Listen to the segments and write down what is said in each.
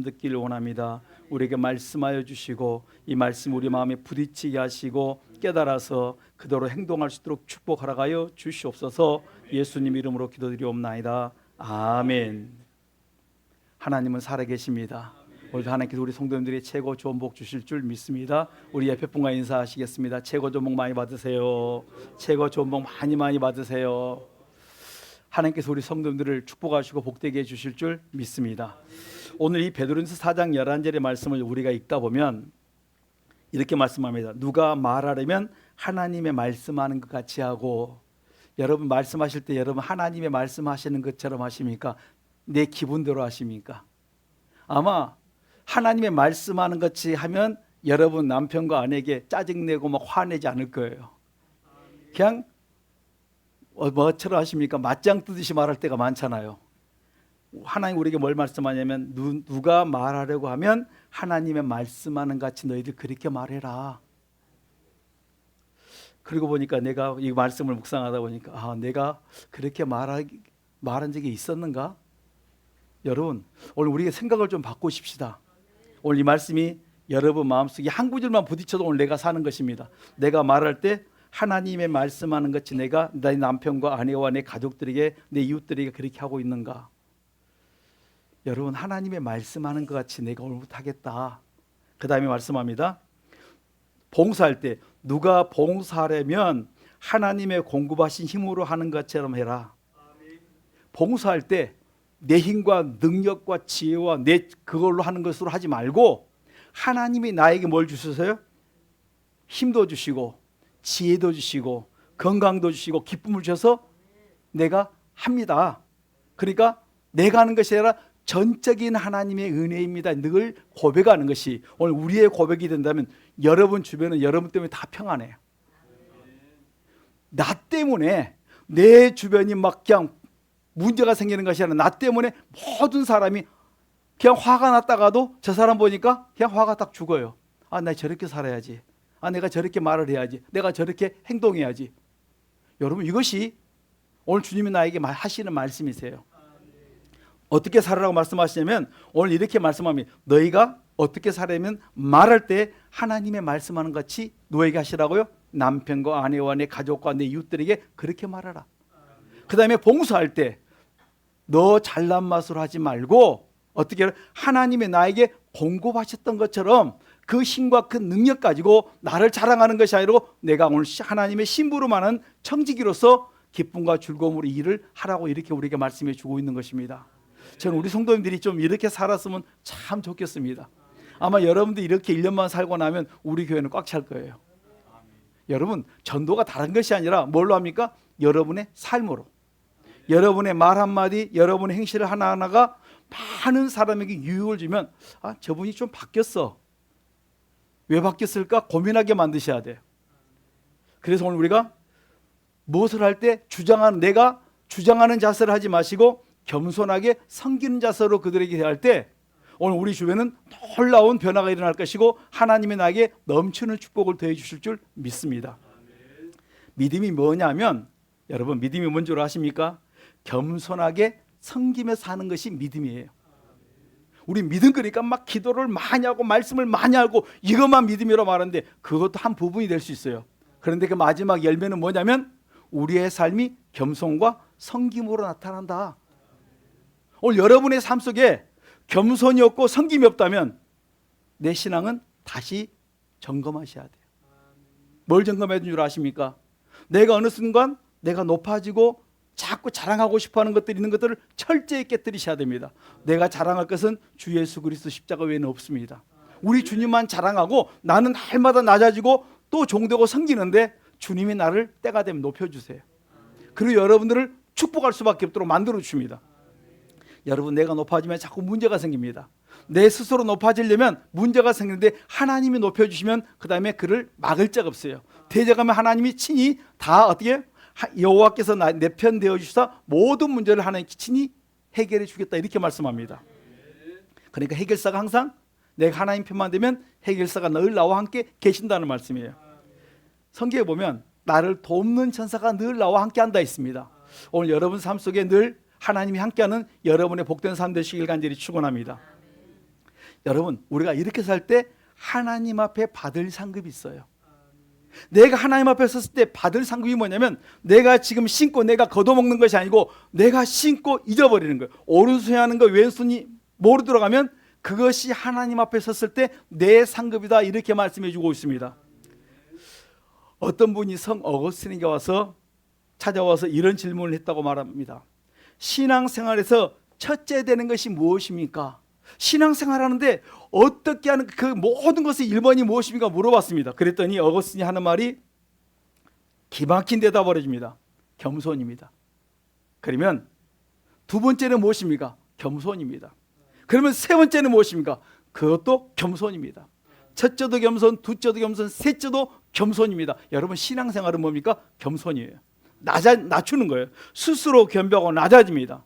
듣기를 원합니다. 우리에게 말씀하여 주시고 이 말씀 우리 마음에 부딪히게 하시고 깨달아서 그대로 행동할 수 있도록 축복하라가여 주시옵소서. 예수님 이름으로 기도드리옵나이다. 아멘. 하나님은 살아계십니다. 오늘도 하나님께서 우리 성도님들이 최고 좋은 복 주실 줄 믿습니다. 우리 옆에 분과 인사하시겠습니다. 최고 좋은 복 많이 받으세요. 최고 좋은 복 많이 받으세요. 하나님께서 우리 성도님들을 축복하시고 복되게 해주실 줄 믿습니다. 오늘 이 베드로전서 4장 11절의 말씀을 우리가 읽다 보면 이렇게 말씀합니다. 누가 말하려면 하나님의 말씀하는 것 같이 하고, 여러분 말씀하실 때 여러분 하나님의 말씀하시는 것처럼 하십니까? 내 기분대로 하십니까? 아마 하나님의 말씀하는 것 같이 하면 여러분 남편과 아내에게 짜증내고 막 화내지 않을 거예요. 그냥 뭐처럼 하십니까? 맞짱 뜨듯이 말할 때가 많잖아요. 하나님 우리에게 뭘 말씀하냐면 누가 말하려고 하면 하나님의 말씀하는 같이 너희들 그렇게 말해라. 그리고 보니까 내가 이 말씀을 묵상하다 보니까 내가 그렇게 말한 적이 있었는가? 여러분 오늘 우리가 생각을 좀 바꾸십시다. 오늘 이 말씀이 여러분 마음속에 한 구절만 부딪혀도 오늘 내가 사는 것입니다. 내가 말할 때 하나님의 말씀하는 것이 내가 내 남편과 아내와 내 가족들에게 내 이웃들에게 그렇게 하고 있는가? 여러분 하나님의 말씀하는 것 같이 내가 오늘부터 하겠다. 그 다음에 말씀합니다. 봉사할 때 누가 봉사하려면 하나님의 공급하신 힘으로 하는 것처럼 해라. 봉사할 때 내 힘과 능력과 지혜와 내 그걸로 하는 것으로 하지 말고 하나님이 나에게 뭘 주셔서요? 힘도 주시고 지혜도 주시고 건강도 주시고 기쁨을 주셔서 내가 합니다. 그러니까 내가 하는 것이 아니라 전적인 하나님의 은혜입니다. 늘 고백하는 것이 오늘 우리의 고백이 된다면 여러분 주변은 여러분 때문에 다 평안해요. 나 때문에 내 주변이 막 그냥 문제가 생기는 것이 아니라 나 때문에 모든 사람이 그냥 화가 났다가도 저 사람 보니까 그냥 화가 딱 죽어요. 나 저렇게 살아야지. 내가 저렇게 말을 해야지. 내가 저렇게 행동해야지. 여러분 이것이 오늘 주님이 나에게 하시는 말씀이세요. 어떻게 살아라고 말씀하시냐면 오늘 이렇게 말씀합니다. 너희가 어떻게 살아야면 말할 때 하나님의 말씀하는 것 같이 너에게 하시라고요. 남편과 아내와 내 가족과 내 이웃들에게 그렇게 말하라. 그 다음에 봉사할 때 너 잘난 맛으로 하지 말고 어떻게 하나님의 나에게 공급하셨던 것처럼 그 힘과 그 능력 가지고 나를 자랑하는 것이 아니라 내가 오늘 하나님의 신부로만은 청지기로서 기쁨과 즐거움으로 일을 하라고 이렇게 우리에게 말씀해 주고 있는 것입니다. 저는 우리 성도님들이 좀 이렇게 살았으면 참 좋겠습니다. 아마 여러분들 이렇게 1년만 살고 나면 우리 교회는 꽉 찰 거예요. 여러분 전도가 다른 것이 아니라 뭘로 합니까? 여러분의 삶으로, 여러분의 말 한마디, 여러분의 행실 하나하나가 많은 사람에게 유익을 주면 저분이 좀 바뀌었어. 왜 바뀌었을까? 고민하게 만드셔야 돼요. 그래서 오늘 우리가 무엇을 할 때 내가 주장하는 자세를 하지 마시고 겸손하게 섬기는 자세로 그들에게 대할 때 오늘 우리 주변은 놀라운 변화가 일어날 것이고 하나님이 나에게 넘치는 축복을 더해 주실 줄 믿습니다. 믿음이 뭐냐면 여러분 믿음이 뭔 줄 아십니까? 겸손하게 섬기며 사는 것이 믿음이에요. 우리 믿음 그러니까 막 기도를 많이 하고 말씀을 많이 하고 이것만 믿음이라고 말하는데 그것도 한 부분이 될 수 있어요. 그런데 그 마지막 열매는 뭐냐면 우리의 삶이 겸손과 섬김으로 나타난다. 오늘 여러분의 삶 속에 겸손이 없고 섬김이 없다면 내 신앙은 다시 점검하셔야 돼요. 뭘 점검해야 되는 줄 아십니까? 내가 어느 순간 내가 높아지고 자꾸 자랑하고 싶어하는 것들이 있는 것들을 철저히 깨뜨리셔야 됩니다. 내가 자랑할 것은 주 예수 그리스도 십자가 외에는 없습니다. 우리 주님만 자랑하고 나는 날마다 낮아지고 또 종되고 섬기는데 주님이 나를 때가 되면 높여주세요. 그리고 여러분들을 축복할 수밖에 없도록 만들어 주십니다. 여러분 내가 높아지면 자꾸 문제가 생깁니다. 내 스스로 높아지려면 문제가 생기는데 하나님이 높여주시면 그 다음에 그를 막을 자가 없어요. 대적하면 하나님이 친히 다 어떻게 여호와께서 내 편 되어 주시사 모든 문제를 하나님 친히 해결해 주겠다 이렇게 말씀합니다. 그러니까 해결사가 항상 내가 하나님 편만 되면 해결사가 늘 나와 함께 계신다는 말씀이에요. 성경에 보면 나를 돕는 천사가 늘 나와 함께 한다 있습니다. 오늘 여러분 삶 속에 늘 하나님이 함께하는 여러분의 복된 삶 되시길 간절히 축원합니다. 여러분, 우리가 이렇게 살 때 하나님 앞에 받을 상급이 있어요. 내가 하나님 앞에 섰을 때 받을 상급이 뭐냐면, 내가 지금 신고 내가 걷어먹는 것이 아니고 내가 신고 잊어버리는 거예요. 오른손이 하는 거 왼손이 모르 들어가면 그것이 하나님 앞에 섰을 때 내 상급이다, 이렇게 말씀해 주고 있습니다. 어떤 분이 성 어거스틴에게 와서 찾아와서 이런 질문을 했다고 말합니다. 신앙생활에서 첫째 되는 것이 무엇입니까? 신앙생활하는데 어떻게 하는 그 모든 것의 1번이 무엇입니까? 물어봤습니다. 그랬더니 어거스틴이 하는 말이 기막힌 대답을 해줍니다. 겸손입니다. 그러면 두 번째는 무엇입니까? 겸손입니다. 그러면 세 번째는 무엇입니까? 그것도 겸손입니다. 첫째도 겸손, 둘째도 겸손, 셋째도 겸손입니다. 여러분, 신앙생활은 뭡니까? 겸손이에요. 낮추는 거예요. 스스로 겸비하고 낮아집니다.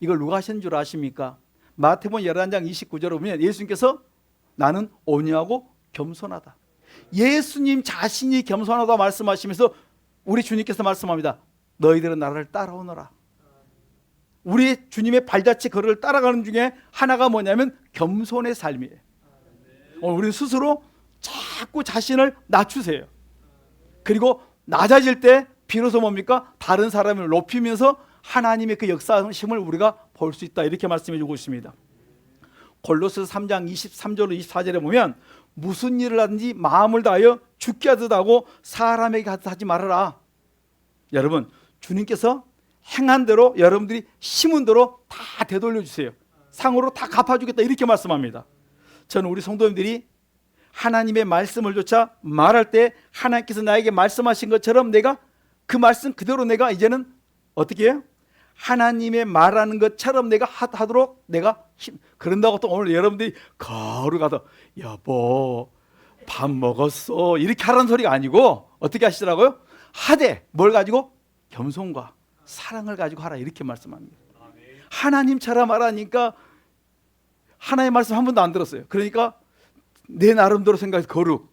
이걸 누가 하신 줄 아십니까? 마태복음 11장 29절에 보면 예수님께서 나는 온유하고 겸손하다. 예수님 자신이 겸손하다 말씀하시면서 우리 주님께서 말씀합니다. 너희들은 나를 따라오너라. 우리 주님의 발자취 걸음을 따라가는 중에 하나가 뭐냐면 겸손의 삶이에요. 우리는 스스로 자꾸 자신을 낮추세요. 그리고 낮아질 때 비로소 뭡니까? 다른 사람을 높이면서 하나님의 그 역사심을 우리가 볼 수 있다, 이렇게 말씀해 주고 있습니다. 골로새 3장 23절로 24절에 보면 무슨 일을 하든지 마음을 다하여 죽게 하듯 하고 사람에게 하지 말아라. 여러분, 주님께서 행한 대로, 여러분들이 심은 대로 다 되돌려 주세요. 상으로 다 갚아주겠다, 이렇게 말씀합니다. 저는 우리 성도님들이 하나님의 말씀을 조차 말할 때 하나님께서 나에게 말씀하신 것처럼 내가 그 말씀 그대로 내가 이제는 어떻게 해요? 하나님의 말하는 것처럼 내가 하도록 내가 그런다고 또 오늘 여러분들이 거루 가서 여보 밥 먹었어 이렇게 하라는 소리가 아니고 어떻게 하시더라고요? 하되 뭘 가지고? 겸손과 사랑을 가지고 하라, 이렇게 말씀합니다. 하나님처럼 하라니까 하나님의 말씀 한 번도 안 들었어요. 그러니까 내 나름대로 생각해서 거룩.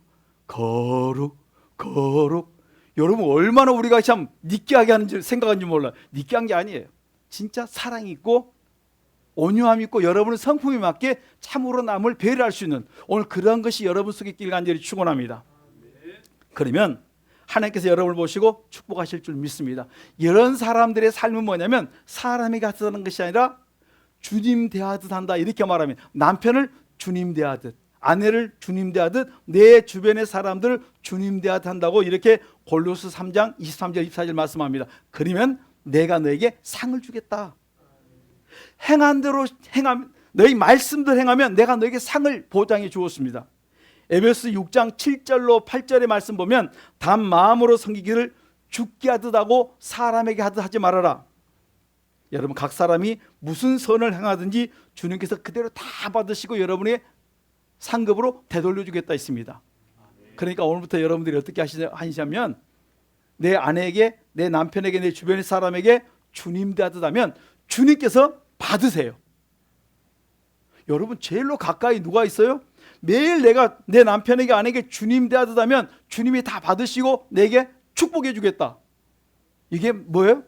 여러분, 얼마나 우리가 참 느끼하게 하는지 생각하는지 몰라요. 느끼한 게 아니에요. 진짜 사랑이 있고 온유함이 있고 여러분의 성품에 맞게 참으로 남을 배려할 수 있는 오늘 그런 것이 여러분 속에 있길 간절히 축원합니다. 그러면 하나님께서 여러분을 보시고 축복하실 줄 믿습니다. 이런 사람들의 삶은 뭐냐면 사람에게 하는 것이 아니라 주님 대하듯 한다, 이렇게 말하면 남편을 주님 대하듯, 아내를 주님 대하듯, 내 주변의 사람들을 주님 대하듯 한다고 이렇게 골로새 3장 23절 24절 말씀합니다. 그러면 내가 너에게 상을 주겠다. 행한 대로 너희 말씀대로 행하면 내가 너에게 상을 보장해 주었습니다. 에베소 6장 7절로 8절의 말씀 보면 단 마음으로 섬기기를 죽게 하듯 하고 사람에게 하듯 하지 말아라. 여러분, 각 사람이 무슨 선을 행하든지 주님께서 그대로 다 받으시고 여러분의 상급으로 되돌려 주겠다 있습니다. 그러니까 오늘부터 여러분들이 어떻게 하시냐면 내 아내에게, 내 남편에게, 내 주변의 사람에게 주님 대하듯 하면 주님께서 받으세요. 여러분, 제일로 가까이 누가 있어요? 매일 내가 내 남편에게, 아내에게 주님 대하듯 하면 주님이 다 받으시고 내게 축복해 주겠다. 이게 뭐예요?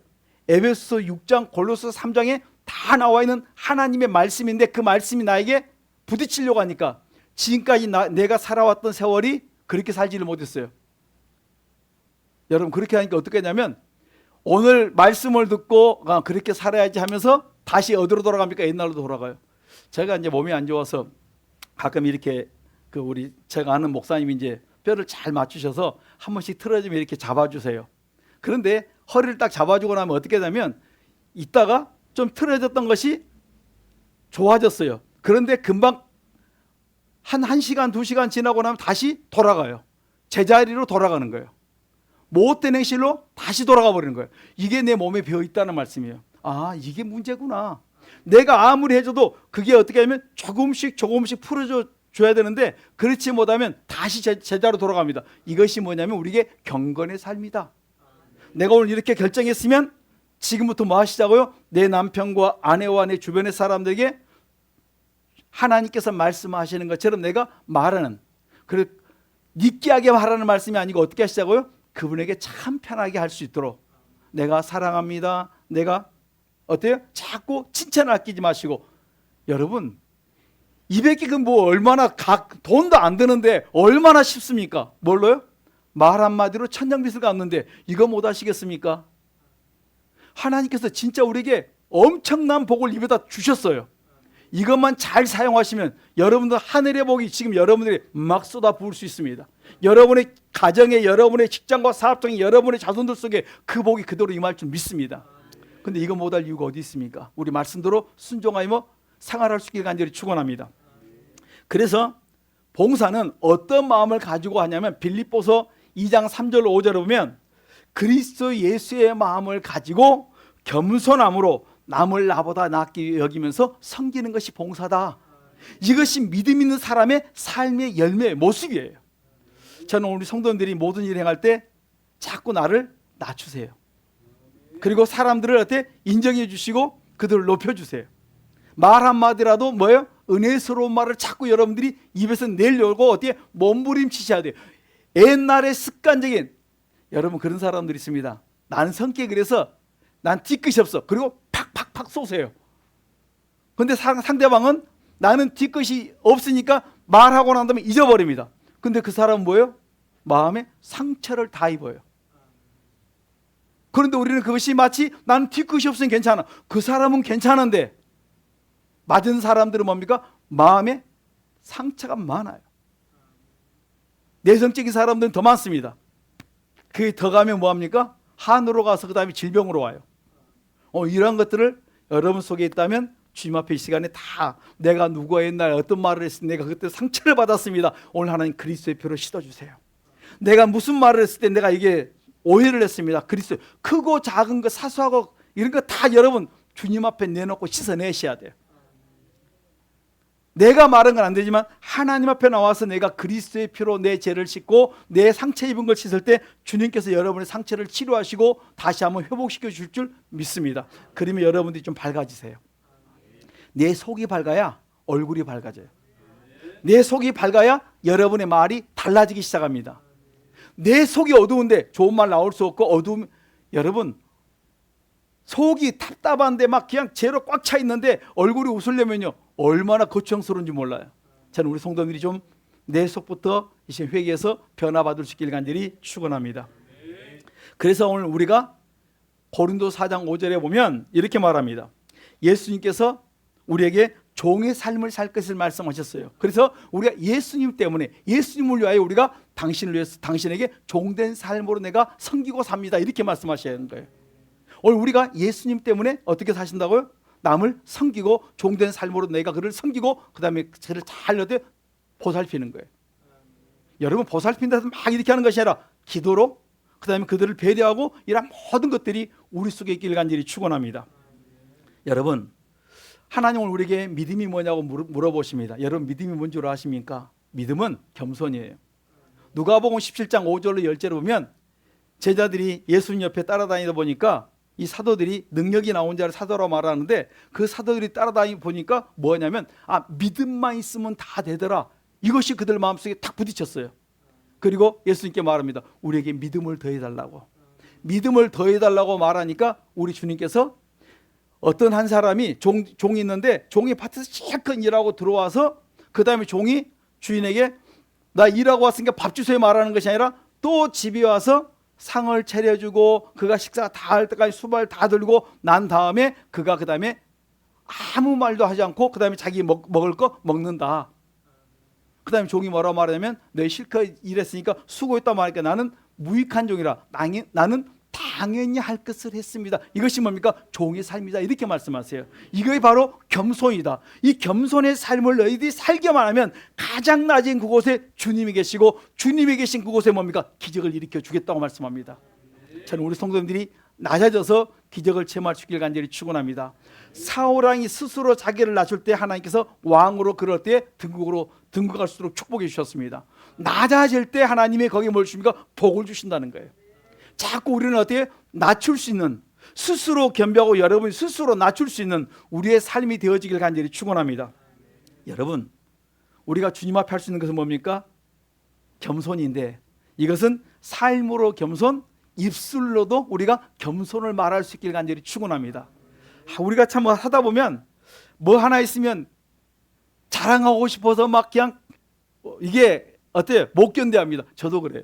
에베소 6장, 골로새 3장에 다 나와 있는 하나님의 말씀인데 그 말씀이 나에게 부딪히려고 하니까 지금까지 내가 살아왔던 세월이 그렇게 살지를 못했어요. 여러분, 그렇게 하니까 어떻게 하냐면 오늘 말씀을 듣고 그렇게 살아야지 하면서 다시 어디로 돌아갑니까? 옛날로 돌아가요. 제가 이제 몸이 안 좋아서 가끔 이렇게 제가 아는 목사님이 이제 뼈를 잘 맞추셔서 한 번씩 틀어지면 이렇게 잡아주세요. 그런데 허리를 딱 잡아주고 나면 어떻게 되냐면 있다가 좀 틀어졌던 것이 좋아졌어요. 그런데 금방 한 1시간 2시간 지나고 나면 다시 돌아가요. 제자리로 돌아가는 거예요. 못된 행실로 다시 돌아가 버리는 거예요. 이게 내 몸에 배어 있다는 말씀이에요. 아, 이게 문제구나. 내가 아무리 해줘도 그게 어떻게 하면 조금씩 풀어줘야 되는데 그렇지 못하면 다시 제자로 돌아갑니다. 이것이 뭐냐면 우리에게 경건의 삶이다. 내가 오늘 이렇게 결정했으면 지금부터 뭐 하시자고요? 내 남편과 아내와 내 주변의 사람들에게 하나님께서 말씀하시는 것처럼 내가 말하는, 느끼하게 말하는 말씀이 아니고 어떻게 하시자고요? 그분에게 참 편하게 할 수 있도록 내가 사랑합니다. 내가 어때요? 자꾸 칭찬을 아끼지 마시고, 여러분 200개 그 뭐 얼마나 돈도 안 드는데 얼마나 쉽습니까? 뭘로요? 말 한마디로 천냥빚을 갚는데 이거 못 하시겠습니까? 하나님께서 진짜 우리에게 엄청난 복을 입에다 주셨어요. 이것만 잘 사용하시면 여러분들 하늘의 복이 지금 여러분들이 막 쏟아 부을 수 있습니다. 여러분의 가정에, 여러분의 직장과 사업장에, 여러분의 자손들 속에 그 복이 그대로 임할 줄 믿습니다. 근데 이거 못할 이유가 어디 있습니까? 우리 말씀대로 순종하여 생활할 수 있기를 간절히 축원합니다. 그래서 봉사는 어떤 마음을 가지고 하냐면 빌립보서 2장 3절 5절을 보면 그리스도 예수의 마음을 가지고 겸손함으로 남을 나보다 낫게 여기면서 섬기는 것이 봉사다. 이것이 믿음 있는 사람의 삶의 열매의 모습이에요. 저는 우리 성도님들이 모든 일을 행할 때 자꾸 나를 낮추세요. 그리고 사람들을 어때 인정해 주시고 그들을 높여주세요. 말 한마디라도 뭐예요? 은혜스러운 말을 자꾸 여러분들이 입에서 내려고 어디에 몸부림치셔야 돼요. 옛날에 습관적인 여러분 그런 사람들이 있습니다. 나는 성격이 그래서 난 뒤끝이 없어. 그리고 팍팍팍 쏘세요. 근데 상대방은 나는 뒤끝이 없으니까 말하고 난 다음에 잊어버립니다. 근데 그 사람은 뭐예요? 마음에 상처를 다 입어요. 그런데 우리는 그것이 마치 나는 뒤끝이 없으면 괜찮아. 그 사람은 괜찮은데 맞은 사람들은 뭡니까? 마음에 상처가 많아요. 내성적인 사람들은 더 많습니다. 그게 더 가면 뭐합니까? 한으로 가서 그 다음에 질병으로 와요. 이러한 것들을 여러분 속에 있다면 주님 앞에 이 시간에 다 내가 누구와 옛날 어떤 말을 했을 때 내가 그때 상처를 받았습니다. 오늘 하나님 그리스도의 표로 씻어주세요. 내가 무슨 말을 했을 때 내가 이게 오해를 했습니다. 그리스도 크고 작은 거 사소하고 이런 거 다 여러분 주님 앞에 내놓고 씻어내셔야 돼요. 내가 말한 건 안 되지만 하나님 앞에 나와서 내가 그리스도의 피로 내 죄를 씻고 내 상처 입은 걸 씻을 때 주님께서 여러분의 상처를 치료하시고 다시 한번 회복시켜 줄 줄 믿습니다. 그러면 여러분들이 좀 밝아지세요. 내 속이 밝아야 얼굴이 밝아져요. 내 속이 밝아야 여러분의 말이 달라지기 시작합니다. 내 속이 어두운데 좋은 말 나올 수 없고 어두움, 여러분 속이 답답한데 막 그냥 죄로 꽉 차 있는데 얼굴이 웃으려면요 얼마나 거추장스러운지 몰라요. 저는 우리 성도들이 좀 내 속부터 이제 회개해서 변화받을 수 있길 간절히 축원합니다. 그래서 오늘 우리가 고린도 4장 5절에 보면 이렇게 말합니다. 예수님께서 우리에게 종의 삶을 살 것을 말씀하셨어요. 그래서 우리가 예수님 때문에 예수님을 위하여 우리가 당신을 위해서 당신에게 종된 삶으로 내가 섬기고 삽니다. 이렇게 말씀하셔야 하는 거예요. 오늘 우리가 예수님 때문에 어떻게 사신다고요? 남을 섬기고 종된 삶으로 내가 그를 섬기고 그 다음에 그를 잘 보살피는 거예요. 여러분 보살핀다 해서 막 이렇게 하는 것이 아니라 기도로 그 다음에 그들을 배려하고 이런 모든 것들이 우리 속에 있기를 간절히 축원합니다. 여러분 하나님은 우리에게 믿음이 뭐냐고 물어보십니다. 여러분 믿음이 뭔 줄 아십니까? 믿음은 겸손이에요. 누가복음 17장 5절로 10절을 보면 제자들이 예수님 옆에 따라다니다 보니까 이 사도들이 능력이 나온 자를 사도라고 말하는데 그 사도들이 따라다니 보니까 뭐냐면 믿음만 있으면 다 되더라. 이것이 그들 마음속에 탁 부딪혔어요. 그리고 예수님께 말합니다. 우리에게 믿음을 더해달라고. 믿음을 더해달라고 말하니까 우리 주님께서 어떤 한 사람이 종이 있는데 종이 밭에서 실컷 일하고 들어와서 그 다음에 종이 주인에게 나 일하고 왔으니까 밥 주세요 말하는 것이 아니라 또 집에 와서 상을 차려주고 그가 식사 다 할 때까지 수발 다 들고 난 다음에 그가 그 다음에 아무 말도 하지 않고 그 다음에 자기 먹을 거 먹는다. 그 다음에 종이 뭐라고 말하냐면 너희 실컷 일했으니까 수고했다 말하니까 나는 무익한 종이라 나는 당연히 할 것을 했습니다. 이것이 뭡니까? 종의 삶이다. 이렇게 말씀하세요. 이것이 바로 겸손이다. 이 겸손의 삶을 너희들이 살게만 하면 가장 낮은 그곳에 주님이 계시고 주님이 계신 그곳에 뭡니까? 기적을 일으켜 주겠다고 말씀합니다. 저는 우리 성도님들이 낮아져서 기적을 체험할 수 있길 간절히 축원합니다. 사울왕이 스스로 자기를 낮출 때 하나님께서 왕으로 그럴 때 등극할 수 있도록 축복해 주셨습니다. 낮아질 때 하나님이 거기에 뭘 주십니까? 복을 주신다는 거예요. 자꾸 우리는 어떻게 낮출 수 있는 스스로 겸비하고 여러분이 스스로 낮출 수 있는 우리의 삶이 되어지길 간절히 축원합니다. 여러분 우리가 주님 앞에 할 수 있는 것은 뭡니까? 겸손인데 이것은 삶으로 겸손, 입술로도 우리가 겸손을 말할 수 있길 간절히 축원합니다. 우리가 참 하다 보면 뭐 하나 있으면 자랑하고 싶어서 막 그냥 이게 어때요? 못 견뎌합니다. 저도 그래요.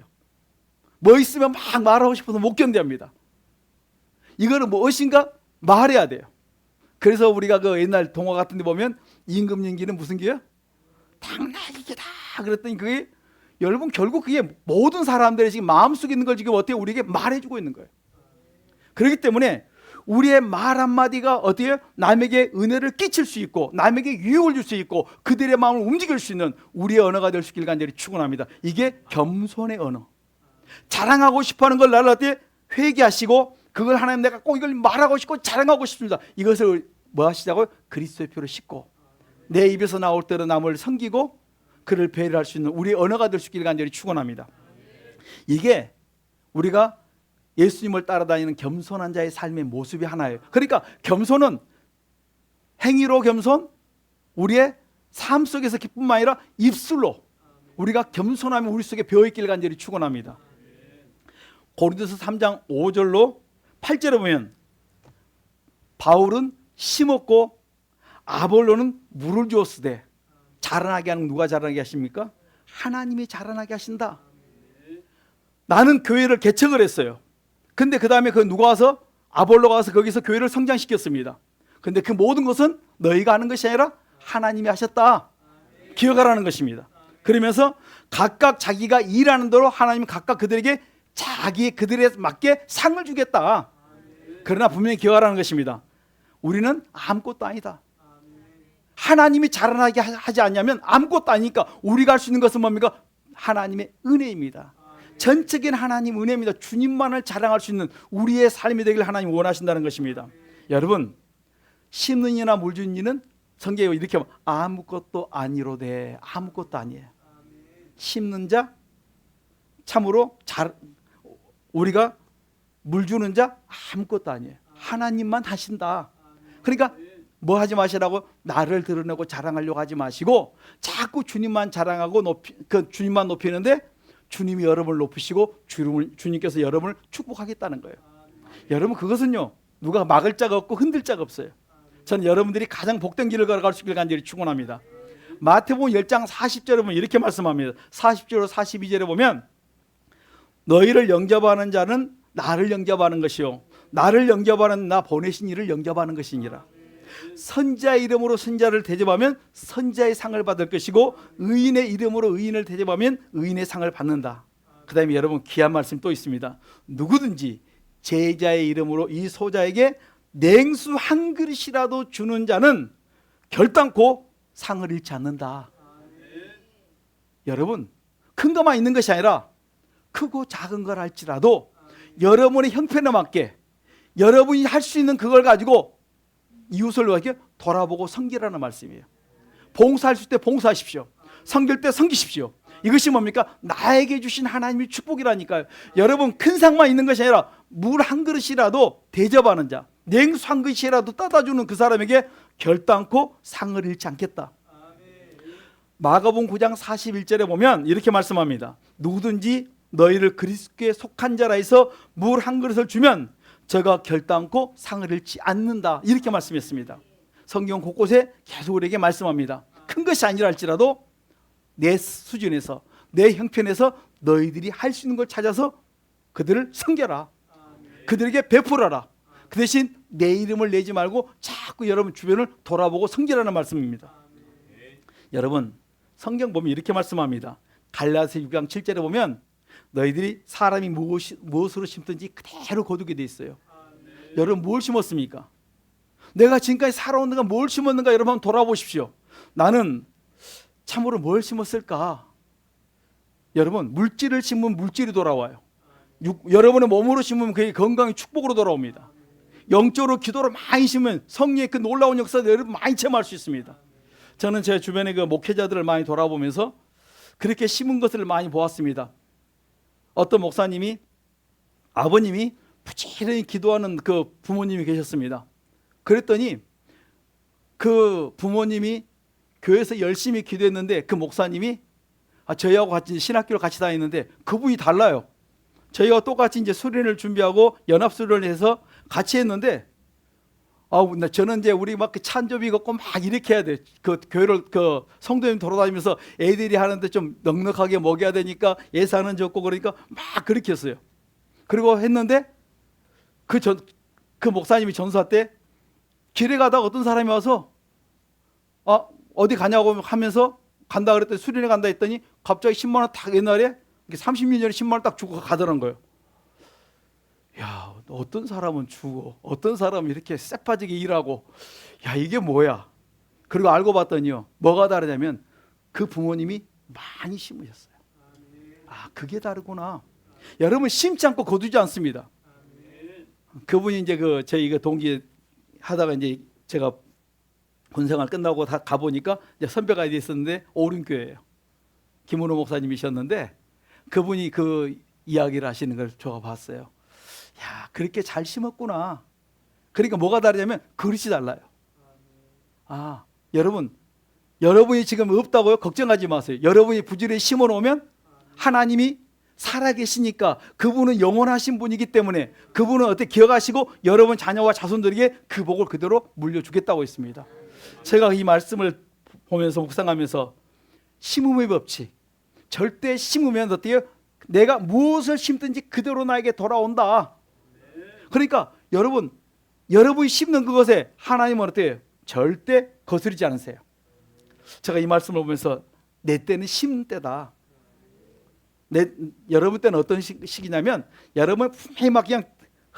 뭐 있으면 막 말하고 싶어서 못 견뎌합니다. 이거는 무엇인가 말해야 돼요. 그래서 우리가 그 옛날 동화 같은 데 보면 임금님기는 무슨 기요? 당나귀기다 그랬더니 그게 여러분 결국 그게 모든 사람들의 지금 마음속에 있는 걸 지금 어떻게 우리에게 말해주고 있는 거예요. 그렇기 때문에 우리의 말 한마디가 어떻게 남에게 은혜를 끼칠 수 있고 남에게 유익을 줄 수 있고 그들의 마음을 움직일 수 있는 우리의 언어가 될 수 있길 간절히 축원합니다. 이게 겸손의 언어. 자랑하고 싶어하는 걸 나를 어떻게 회개하시고 그걸 하나님 내가 꼭 이걸 말하고 싶고 자랑하고 싶습니다. 이것을 뭐 하시자고요? 그리스도의 표를 싣고 내 입에서 나올 때로 남을 섬기고 그를 배려할 수 있는 우리의 언어가 될 수 있길 간절히 축원합니다. 이게 우리가 예수님을 따라다니는 겸손한 자의 삶의 모습이 하나예요. 그러니까 겸손은 행위로 겸손, 우리의 삶 속에서 기쁨만 아니라 입술로 우리가 겸손하면 우리 속에 배어있길 간절히 축원합니다. 고린도서 3장 5절로 8절에 보면 바울은 심었고 아볼로는 물을 주었으되 자라나게 하는 누가 자라나게 하십니까? 하나님이 자라나게 하신다. 나는 교회를 개척을 했어요. 근데 그 다음에 그 누가 와서 아볼로가 와서 거기서 교회를 성장시켰습니다. 근데 그 모든 것은 너희가 하는 것이 아니라 하나님이 하셨다. 기억하라는 것입니다. 그러면서 각각 자기가 일하는 대로 하나님은 각각 그들에게 그들에 맞게 상을 주겠다. 그러나 분명히 기억하라는 것입니다. 우리는 아무것도 아니다. 하나님이 자라나게 하지 않냐면 아무것도 아니니까 우리가 할 수 있는 것은 뭡니까? 하나님의 은혜입니다. 전적인 하나님 은혜입니다. 주님만을 자랑할 수 있는 우리의 삶이 되길 하나님 원하신다는 것입니다. 여러분 심는 이나 물 주는 이는 성경에 이렇게 아무것도 아니로되 아무것도 아니에요. 심는 자 참으로 우리가 물 주는 자 아무것도 아니에요. 하나님만 하신다. 그러니까 뭐 하지 마시라고 나를 드러내고 자랑하려고 하지 마시고 자꾸 주님만 자랑하고 주님만 높이는데 주님이 여러분을 높이시고 주님께서 여러분을 축복하겠다는 거예요. 여러분 그것은요 누가 막을 자가 없고 흔들 자가 없어요. 저는 여러분들이 가장 복된 길을 걸어갈 수 있길 간절히 축원합니다. 마태복음 10장 40절에 보면 이렇게 말씀합니다. 40절로 42절에 보면 너희를 영접하는 자는 나를 영접하는 것이요 나를 영접하는 나 보내신 이를 영접하는 것이니라. 선자의 이름으로 선자를 대접하면 선자의 상을 받을 것이고 의인의 이름으로 의인을 대접하면 의인의 상을 받는다. 그 다음에 여러분 귀한 말씀 또 있습니다. 누구든지 제자의 이름으로 이 소자에게 냉수 한 그릇이라도 주는 자는 결단코 상을 잃지 않는다. 여러분 큰 것만 있는 것이 아니라 크고 작은 걸 할지라도 여러분의 형편에 맞게 여러분이 할 수 있는 그걸 가지고 이웃을 이렇게 돌아보고 섬기라는 말씀이에요. 봉사할 수 있을 때 봉사하십시오. 섬길 때 섬기십시오. 이것이 뭡니까? 나에게 주신 하나님의 축복이라니까요. 여러분 큰 상만 있는 것이 아니라 물 한 그릇이라도 대접하는 자, 냉수 한 그릇이라도 따다 주는 그 사람에게 결단코 상을 잃지 않겠다. 마가복음 9장 41절에 보면 이렇게 말씀합니다. 누구든지 너희를 그리스도께 속한 자라 해서 물 한 그릇을 주면 저가 결단코 상을 잃지 않는다. 이렇게 말씀했습니다. 성경 곳곳에 계속 우리에게 말씀합니다. 큰 것이 아니라 할지라도 내 수준에서 내 형편에서 너희들이 할 수 있는 걸 찾아서 그들을 섬겨라. 그들에게 베풀어라. 그 대신 내 이름을 내지 말고 자꾸 여러분 주변을 돌아보고 섬기라는 말씀입니다. 여러분 성경 보면 이렇게 말씀합니다. 갈라디아서 6장 7절에 보면 너희들이 사람이 무엇으로 심든지 그대로 거두게 돼 있어요. 여러분 뭘 심었습니까? 내가 지금까지 살아온 데가 뭘 심었는가 여러분 한번 돌아보십시오. 나는 참으로 뭘 심었을까? 여러분 물질을 심으면 물질이 돌아와요. 여러분의 몸으로 심으면 그게 건강의 축복으로 돌아옵니다. 영적으로 기도로 많이 심으면 성령의 그 놀라운 역사를 여러분 많이 체험할 수 있습니다. 저는 제 주변의 그 목회자들을 많이 돌아보면서 그렇게 심은 것을 많이 보았습니다. 어떤 목사님이 아버님이 부지런히 기도하는 그 부모님이 계셨습니다. 그랬더니 그 부모님이 교회에서 열심히 기도했는데 그 목사님이 저희하고 같이 신학교를 같이 다니는데 그분이 달라요. 저희와 똑같이 이제 수련을 준비하고 연합 수련을 해서 같이 했는데 저는 이제 우리 막 그 찬조비 걷고 막 이렇게 해야 돼. 그 교회를 그 성도님 돌아다니면서 애들이 하는데 좀 넉넉하게 먹여야 되니까 예산은 적고 그러니까 막 그렇게 했어요. 그리고 했는데 그 목사님이 전수할 때 길에 가다가 어떤 사람이 와서 어디 가냐고 하면서 간다 그랬더니 수련회 간다 했더니 갑자기 10만 원 딱 옛날에 30년 전에 10만 원 딱 주고 가더란 거예요. 야, 어떤 사람은 주고 어떤 사람은 이렇게 쎄빠지게 일하고, 야, 이게 뭐야? 그리고 알고 봤더니요, 뭐가 다르냐면 그 부모님이 많이 심으셨어요. 그게 다르구나. 여러분, 심지 않고 거두지 않습니다. 그분이 이제 저희 동기 하다가 이제 제가 군생활 끝나고 다 가보니까 이제 선배가 있었는데 오륜교회예요. 김은호 목사님이셨는데 그분이 그 이야기를 하시는 걸 제가 봤어요. 야, 그렇게 잘 심었구나. 그러니까 뭐가 다르냐면 그릇이 달라요. 여러분이 지금 없다고요? 걱정하지 마세요. 여러분이 부지런히 심어 놓으면 하나님이 살아계시니까, 그분은 영원하신 분이기 때문에 그분은 어떻게 기억하시고 여러분 자녀와 자손들에게 그 복을 그대로 물려주겠다고 했습니다. 제가 이 말씀을 보면서 묵상하면서 심음의 법칙, 절대 심으면 어때요? 내가 무엇을 심든지 그대로 나에게 돌아온다. 그러니까 여러분이 심는 그것에 하나님은 어때요? 절대 거스르지 않으세요. 제가 이 말씀을 보면서 내 때는 심는 때다. 여러분 때는 어떤 시기냐면, 여러분 분명히 막 그냥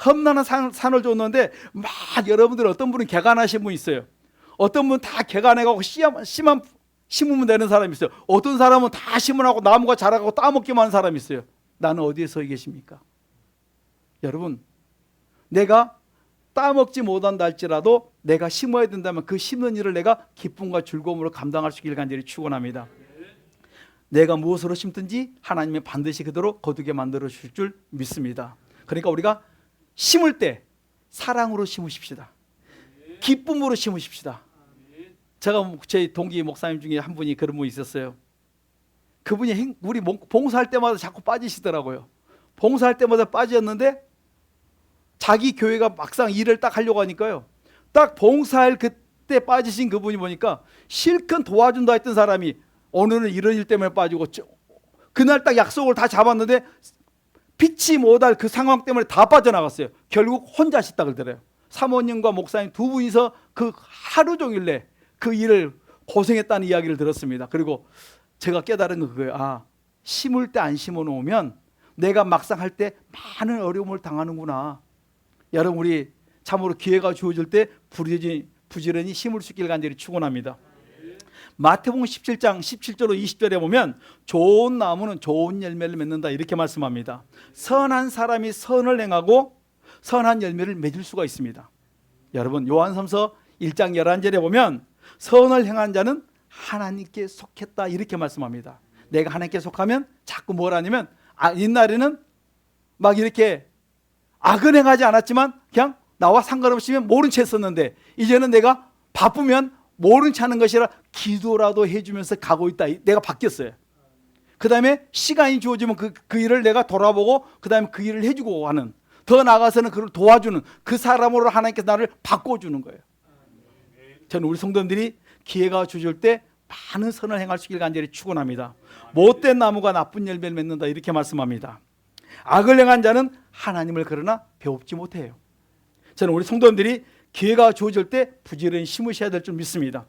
험난한 산을 줬는데 막 여러분들 어떤 분은 개간하신 분 있어요. 어떤 분은 다 개간해가고 씨만 심으면 되는 사람이 있어요. 어떤 사람은 다 심으라고 나무가 자라고 따먹기만 하는 사람이 있어요. 나는 어디에 서 계십니까? 여러분, 내가 따먹지 못한다 할지라도 내가 심어야 된다면 그 심는 일을 내가 기쁨과 즐거움으로 감당할 수 있기를 간절히 축원합니다. 내가 무엇으로 심든지 하나님이 반드시 그대로 거두게 만들어 주실 줄 믿습니다. 그러니까 우리가 심을 때 사랑으로 심으십시다. 기쁨으로 심으십시다. 제가 제 동기 목사님 중에 한 분이 그런 분이 있었어요. 그분이 우리 봉사할 때마다 자꾸 빠지시더라고요. 봉사할 때마다 빠졌는데 자기 교회가 막상 일을 딱 하려고 하니까요, 딱 봉사할 그때 빠지신 그분이 보니까 실컷 도와준다 했던 사람이 오늘은 이런 일 때문에 빠지고, 그날 딱 약속을 다 잡았는데 피치 못할 그 상황 때문에 다 빠져나갔어요. 결국 혼자 하셨다 그러더래요. 사모님과 목사님 두 분이서 그 하루 종일 내 그 일을 고생했다는 이야기를 들었습니다. 그리고 제가 깨달은 건 그거예요. 심을 때 안 심어 놓으면 내가 막상 할 때 많은 어려움을 당하는구나. 여러분, 우리 참으로 기회가 주어질 때 부지런히 심을 수 있기를 간절히 축원합니다. 마태복음 17장 17절로 20절에 보면 좋은 나무는 좋은 열매를 맺는다 이렇게 말씀합니다. 선한 사람이 선을 행하고 선한 열매를 맺을 수가 있습니다. 여러분, 요한삼서 1장 11절에 보면 선을 행한 자는 하나님께 속했다 이렇게 말씀합니다. 내가 하나님께 속하면 자꾸 뭘 하냐면, 옛날에는 막 이렇게 악은 행하지 않았지만 그냥 나와 상관없으면 모른 채 했었는데, 이제는 내가 바쁘면 모른 채 하는 것이라 기도라도 해주면서 가고 있다. 내가 바뀌었어요. 그 다음에 시간이 주어지면 그 일을 내가 돌아보고 그 다음에 그 일을 해주고 하는, 더 나아가서는 그를 도와주는 그 사람으로 하나님께서 나를 바꿔주는 거예요. 저는 우리 성도님들이 기회가 주어질 때 많은 선을 행할 수 있기를 간절히 축원합니다. 못된 나무가 나쁜 열매를 맺는다 이렇게 말씀합니다. 악을 행한 자는 하나님을 그러나 배웁지 못해요. 저는 우리 성도님들이 기회가 주어질 때 부지런히 심으셔야 될 줄 믿습니다.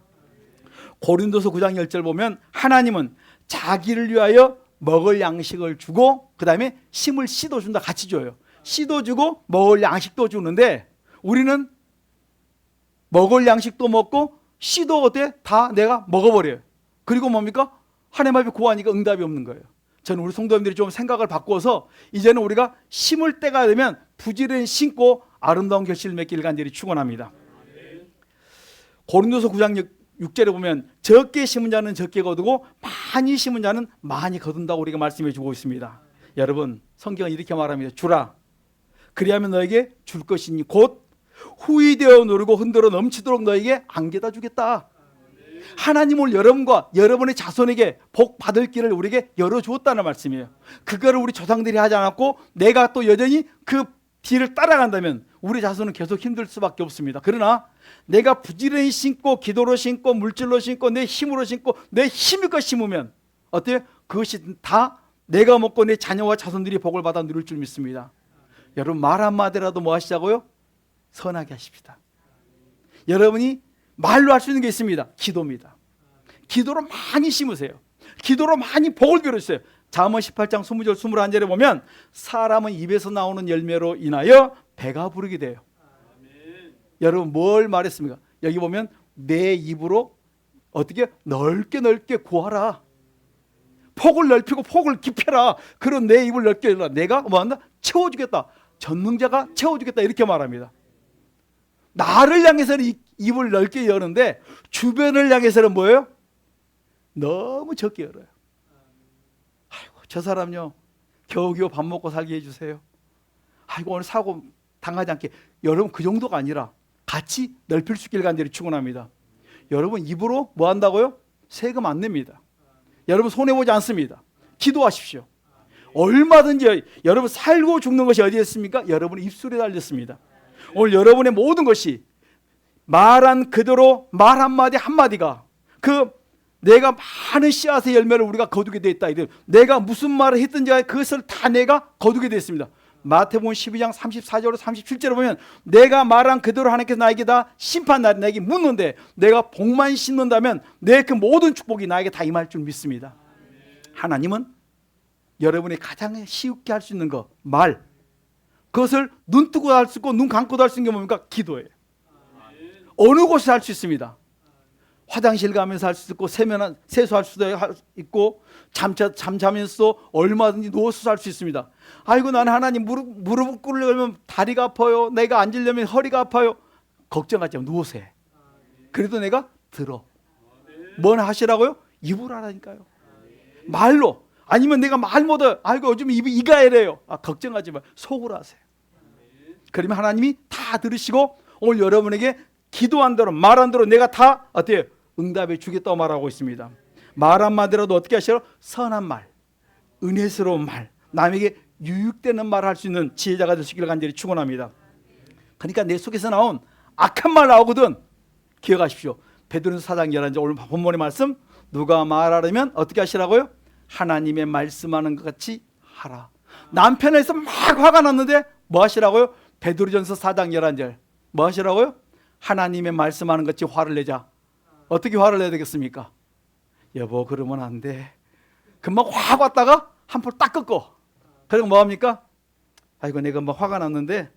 고린도서 9장 10절 보면 하나님은 자기를 위하여 먹을 양식을 주고 그 다음에 심을 씨도 준다. 같이 줘요. 씨도 주고 먹을 양식도 주는데, 우리는 먹을 양식도 먹고 씨도 어때? 다 내가 먹어버려요. 그리고 뭡니까? 하나님 앞에 구하니까 응답이 없는 거예요. 저는 우리 성도님들이 좀 생각을 바꿔서 이제는 우리가 심을 때가 되면 부지런히 심고 아름다운 결실을 맺기를 간절히 축원합니다. 고린도서 9장 6절에 보면 적게 심은 자는 적게 거두고 많이 심은 자는 많이 거둔다고 우리가 말씀해 주고 있습니다. 여러분, 성경은 이렇게 말합니다. 주라, 그리하면 너에게 줄 것이니 곧 후이되어 누르고 흔들어 넘치도록 너에게 안겨다 주겠다. 하나님을 여러분과 여러분의 자손에게 복 받을 길을 우리에게 열어주었다는 말씀이에요. 그거를 우리 조상들이 하지 않았고 내가 또 여전히 그 뒤를 따라간다면 우리 자손은 계속 힘들 수밖에 없습니다. 그러나 내가 부지런히 심고 기도로 심고 물질로 심고 내 힘으로 심고 내 힘일껏 심으면 어때요? 그것이 다 내가 먹고 내 자녀와 자손들이 복을 받아 누릴 줄 믿습니다. 여러분 말 한마디라도 뭐 하시자고요? 선하게 하십시다. 여러분이 말로 할 수 있는 게 있습니다. 기도입니다. 기도로 많이 심으세요. 기도로 많이 복을 빌어주세요. 잠언 18장 20절 21절에 보면 사람은 입에서 나오는 열매로 인하여 배가 부르게 돼요. 여러분 뭘 말했습니까? 여기 보면 내 입으로 어떻게 넓게 구하라. 폭을 넓히고 폭을 깊여라. 그런 내 입을 넓게 열라. 내가 뭐한다? 채워주겠다. 전능자가 채워주겠다. 이렇게 말합니다. 나를 향해서는 입을 넓게 여는데 주변을 향해서는 뭐예요? 너무 적게 열어요. 아이고 저 사람요 겨우겨우 밥 먹고 살게 해주세요. 아이고 오늘 사고 당하지 않게. 여러분 그 정도가 아니라 같이 넓힐 수 있길 간절히 축원합니다. 여러분 입으로 뭐 한다고요? 세금 안 냅니다. 여러분 손해보지 않습니다. 기도하십시오. 얼마든지 여러분 살고 죽는 것이 어디에 있습니까? 여러분의 입술에 달렸습니다. 오늘 여러분의 모든 것이 말한 그대로 말 한마디 한마디가 그 내가 많은 씨앗의 열매를 우리가 거두게 되어 있다. 내가 무슨 말을 했든지 그것을 다 내가 거두게 되어 있습니다. 마태복음 12장 34절로 37절에 보면 내가 말한 그대로 하나님께서 나에게 다 심판날에 나에게 묻는데 내가 복만 심는다면 내 그 모든 축복이 나에게 다 임할 줄 믿습니다. 하나님은 여러분이 가장 쉽게 할 수 있는 거 말, 그것을 눈 뜨고 할 수 있고 눈 감고도 할 수 있는 게 뭡니까? 기도예요. 어느 곳에 할 수 있습니다. 화장실 가면서 할 수 있고 세수할 수도 있고 잠자면서 얼마든지 누워서 할 수 있습니다. 아이고 나는 하나님 무릎 꿇으려면 다리가 아파요. 내가 앉으려면 허리가 아파요. 걱정하지 마. 누워서 해. 그래도 내가 들어. 뭘 하시라고요? 입으로 하라니까요. 말로. 아니면 내가 말 못해. 아이고 요즘 입이 이가해래요. 걱정하지 마. 속으로 하세요. 그러면 하나님이 다 들으시고 오늘 여러분에게 기도한 대로 말한 대로 내가 다 어때요? 응답해 주겠다고 말하고 있습니다. 말 한마디라도 어떻게 하시라고? 선한 말, 은혜스러운 말, 남에게 유익되는 말을 할 수 있는 지혜자가 되시기를 간절히 축원합니다. 그러니까 내 속에서 나온 악한 말 나오거든 기억하십시오. 베드로전서 4장 11절 오늘 본문의 말씀 누가 말하려면 어떻게 하시라고요? 하나님의 말씀하는 것 같이 하라. 남편에서 막 화가 났는데 뭐 하시라고요? 베드로전서 4장 11절 뭐 하시라고요? 하나님의 말씀하는 것 같이 화를 내자. 어떻게 화를 내야 되겠습니까? 여보 그러면 안 돼. 금방 확 왔다가 한 폴 딱 꺾어. 그리고 뭐합니까? 아이고 내가 뭐 화가 났는데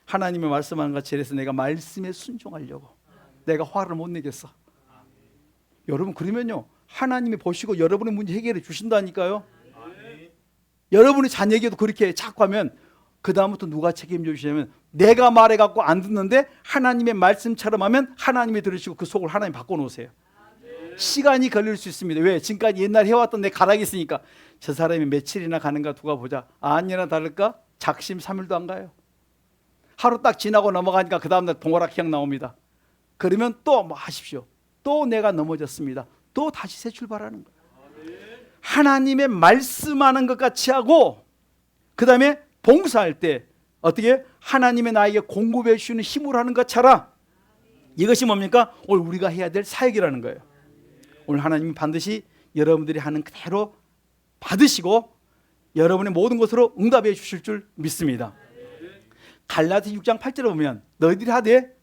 하나님의 말씀하는 것 같이 해서 내가 말씀에 순종하려고 내가 화를 못 내겠어. 여러분 그러면요 하나님이 보시고 여러분의 문제 해결해 주신다니까요. 여러분의 자녀에게도 그렇게 자꾸 하면 그 다음부터 누가 책임져 주시냐면 내가 말해갖고 안 듣는데 하나님의 말씀처럼 하면 하나님이 들으시고 그 속을 하나님 바꿔놓으세요. 시간이 걸릴 수 있습니다. 왜? 지금까지 옛날 해왔던 내 가락이 있으니까 저 사람이 며칠이나 가는가 두고 보자. 아니나 다를까? 작심 3일도 안 가요. 하루 딱 지나고 넘어가니까 그 다음날 동그랗게 나옵니다. 그러면 또 뭐 하십시오. 또 내가 넘어졌습니다. 또 다시 새 출발하는 거예요. 하나님의 말씀하는 것 같이 하고 그 다음에 봉사할 때 어떻게 하나님의 나에게 공급해 주시는 힘으로 하는 것처럼 이것이 뭡니까? 오늘 우리가 해야 될 사역이라는 거예요. 오늘 하나님이 반드시 여러분들이 하는 그대로 받으시고 여러분의 모든 것으로 응답해 주실 줄 믿습니다. 갈라디 6장 8절에 보면 너희들이 하되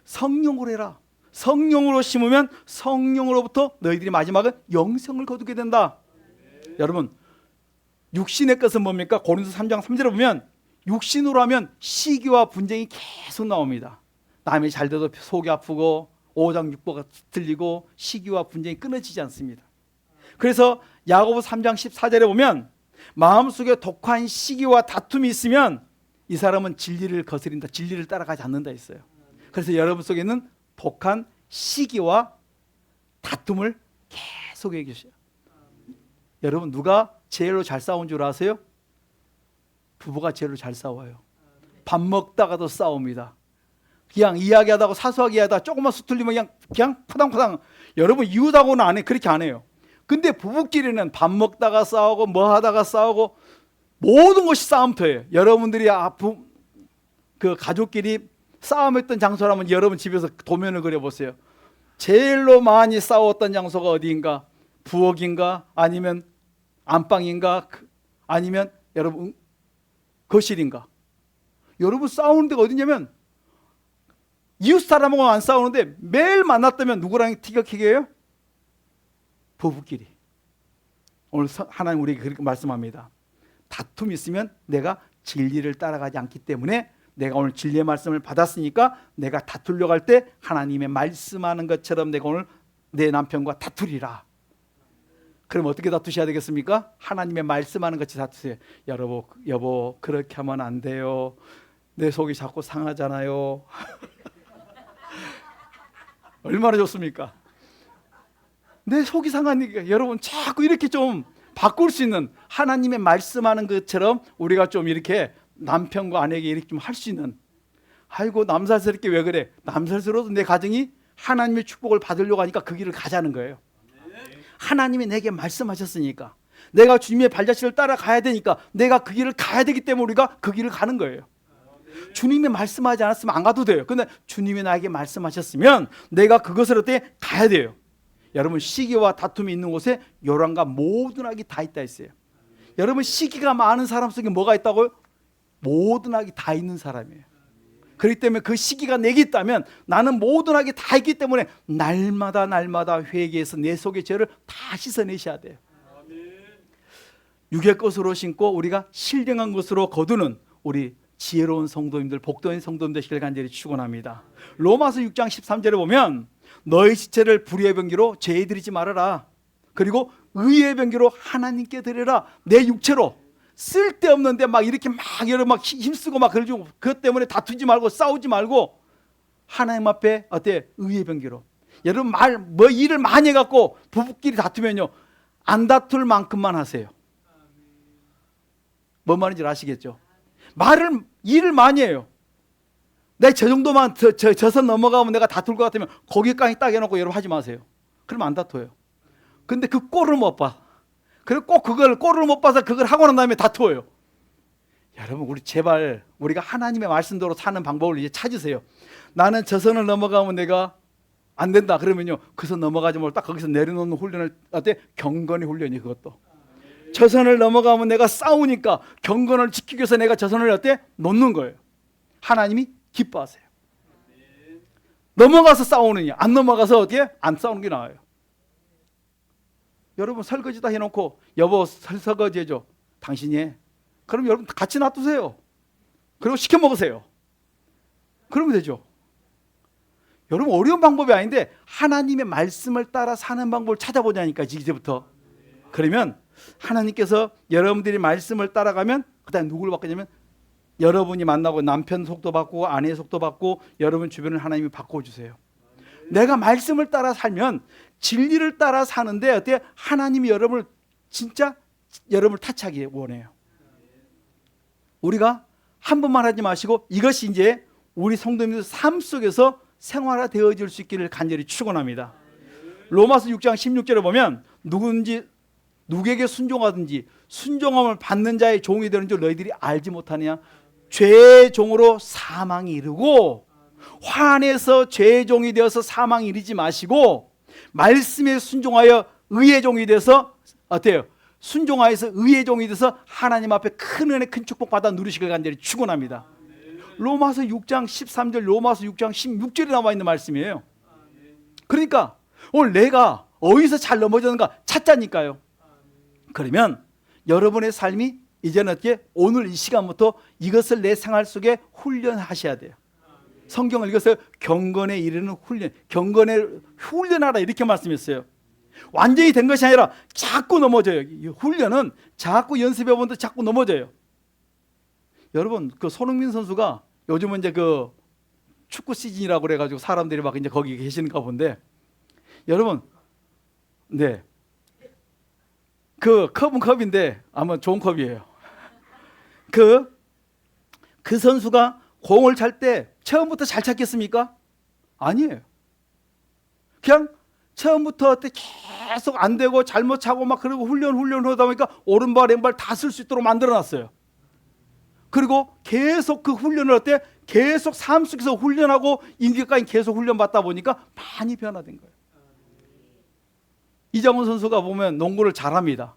성령으로 해라. 성령으로 심으면 성령으로부터 너희들이 마지막은 영생을 거두게 된다. 여러분 육신의 것은 뭡니까? 고린도서 3장 3절에 보면 육신으로 하면 시기와 분쟁이 계속 나옵니다. 남이 잘 돼도 속이 아프고 오장육부가 들리고 시기와 분쟁이 끊어지지 않습니다. 그래서 야고보 3장 14절에 보면 마음속에 독한 시기와 다툼이 있으면 이 사람은 진리를 거스린다. 진리를 따라가지 않는다 했어요. 그래서 여러분 속에는 독한 시기와 다툼을 계속 얘기하셔요. 여러분 누가 제일로 잘 싸운 줄 아세요? 부부가 제일로 잘 싸워요. 밥 먹다가도 싸웁니다. 그냥 이야기하다가 사소하게 하다가 조금만 수틀리면 그냥 파당파당. 여러분 이웃하고는 안 해. 그렇게 안 해요. 근데 부부끼리는 밥 먹다가 싸우고 뭐 하다가 싸우고 모든 것이 싸움터예요. 여러분들이 그 가족끼리 싸움했던 장소라면 여러분 집에서 도면을 그려보세요. 제일로 많이 싸웠던 장소가 어디인가? 부엌인가? 아니면 안방인가? 아니면 여러분 거실인가? 여러분 싸우는 데가 어디냐면 이웃 사람하고 안 싸우는데 매일 만났다면 누구랑 티격태격해요? 부부끼리. 오늘 하나님 우리에게 그렇게 말씀합니다. 다툼이 있으면 내가 진리를 따라가지 않기 때문에 내가 오늘 진리의 말씀을 받았으니까 내가 다투려고 할 때 하나님의 말씀하는 것처럼 내가 오늘 내 남편과 다투리라. 그럼 어떻게 다투셔야 되겠습니까? 하나님의 말씀하는 것이 다투세요. 여보 그렇게 하면 안 돼요. 내 속이 자꾸 상하잖아요. 얼마나 좋습니까? 내 속이 상하니까 여러분 자꾸 이렇게 좀 바꿀 수 있는 하나님의 말씀하는 것처럼 우리가 좀 이렇게 남편과 아내에게 이렇게 좀 할 수 있는. 아이고 남살스럽게 왜 그래? 남살스러워도 내 가정이 하나님의 축복을 받으려고 하니까 그 길을 가자는 거예요. 하나님이 내게 말씀하셨으니까 내가 주님의 발자취를 따라가야 되니까 내가 그 길을 가야 되기 때문에 우리가 그 길을 가는 거예요. 주님이 말씀하지 않았으면 안 가도 돼요. 근데 주님이 나에게 말씀하셨으면 내가 그것을 어떻게 가야 돼요. 여러분 시기와 다툼이 있는 곳에 요란과 모든 악이 다 있다 했어요. 여러분 시기가 많은 사람 속에 뭐가 있다고요? 모든 악이 다 있는 사람이에요. 그렇기 때문에 그 시기가 내게 있다면 나는 모든 악이 다 있기 때문에 날마다 회개해서 내 속의 죄를 다 씻어내셔야 돼요. 육의 것으로 신고 우리가 신령한 것으로 거두는 우리 지혜로운 성도님들, 복도인 성도님들 되시길 간절히 축원합니다. 로마서 6장 13절에 보면 너희 지체를 불의의 병기로 죄에 들이지 말아라. 그리고 의의 병기로 하나님께 드려라. 내 육체로 쓸데없는데 막 이렇게 여러 힘쓰고 막 그러고 그것 때문에 다투지 말고 싸우지 말고 하나님 앞에 어때? 의의 병기로. 여러분 일을 많이 해갖고 부부끼리 다투면요 안 다툴 만큼만 하세요. 뭔 말인지 아시겠죠? 일을 많이 해요. 내가 저 정도만 저 선 넘어가면 내가 다툴 것 같으면 거기까지 딱 해놓고 여러분 하지 마세요. 그러면 안 다퉈요. 근데 그 꼴을 못 봐. 그리고 꼭 꼴을 못 봐서 그걸 하고 난 다음에 다투어요. 여러분 우리 제발 우리가 하나님의 말씀대로 사는 방법을 이제 찾으세요. 나는 저 선을 넘어가면 내가 안 된다 그러면요 그 선 넘어가지 말고 딱 거기서 내려놓는 훈련을 어때? 경건의 훈련이 그것도. 저 선을 넘어가면 내가 싸우니까 경건을 지키기 위해서 내가 저 선을 어때? 놓는 거예요. 하나님이 기뻐하세요. 넘어가서 싸우느냐 안 넘어가서 어떻게? 안 싸우는 게 나아요. 여러분 설거지 다 해놓고 여보 설거지 해줘. 당신이 해. 그럼 여러분 같이 놔두세요. 그리고 시켜 먹으세요. 그러면 되죠. 여러분 어려운 방법이 아닌데 하나님의 말씀을 따라 사는 방법을 찾아보자니까 이제부터. 그러면 하나님께서 여러분들이 말씀을 따라가면 그다음에 누구를 바꾸냐면 여러분이 만나고 남편 속도 바꾸고 아내의 속도 바꾸고 여러분 주변을 하나님이 바꿔주세요. 내가 말씀을 따라 살면 진리를 따라 사는데 어때? 하나님이 여러분을 진짜 여러분을 타치하기 원해요. 우리가 한 번만 하지 마시고 이것이 이제 우리 성도님들 삶 속에서 생활화되어질 수 있기를 간절히 축원합니다. 로마서 6장 16절에 보면 누구에게 순종하든지 순종함을 받는 자의 종이 되는 줄 너희들이 알지 못하느냐. 죄의 종으로 사망이 이르고 화내서 죄의 종이 되어서 사망이 이르지 마시고 말씀에 순종하여 의의 종이 되어서 어때요? 순종하여서 의의 종이 되어서 하나님 앞에 큰 은혜 큰 축복 받아 누리시길 간절히 축원합니다. 로마서 6장 13절 로마서 6장 16절에 나와 있는 말씀이에요. 그러니까 오늘 내가 어디서 잘 넘어졌는가 찾자니까요. 그러면 여러분의 삶이 이제는 어떻게 오늘 이 시간부터 이것을 내 생활 속에 훈련하셔야 돼요. 성경을 읽어서 경건에 이르는 훈련, 경건에 훈련하라 이렇게 말씀했어요. 완전히 된 것이 아니라 자꾸 넘어져요. 이 훈련은 자꾸 연습해보는데 자꾸 넘어져요. 여러분 그 손흥민 선수가 요즘은 이제 그 축구 시즌이라고 그래가지고 사람들이 막 이제 거기 계시는가 본데 여러분 네. 그 컵은 컵인데 아마 좋은 컵이에요. 그 선수가 공을 찰 때 처음부터 잘 찼겠습니까? 아니에요. 그냥 처음부터 계속 안 되고 잘못 차고 막 그러고 훈련 하다 보니까 오른발 왼발 다 쓸 수 있도록 만들어 놨어요. 그리고 계속 그 훈련을 어때? 계속 삶 속에서 훈련하고 임기까지 계속 훈련받다 보니까 많이 변화된 거예요. 이장훈 선수가 보면 농구를 잘합니다.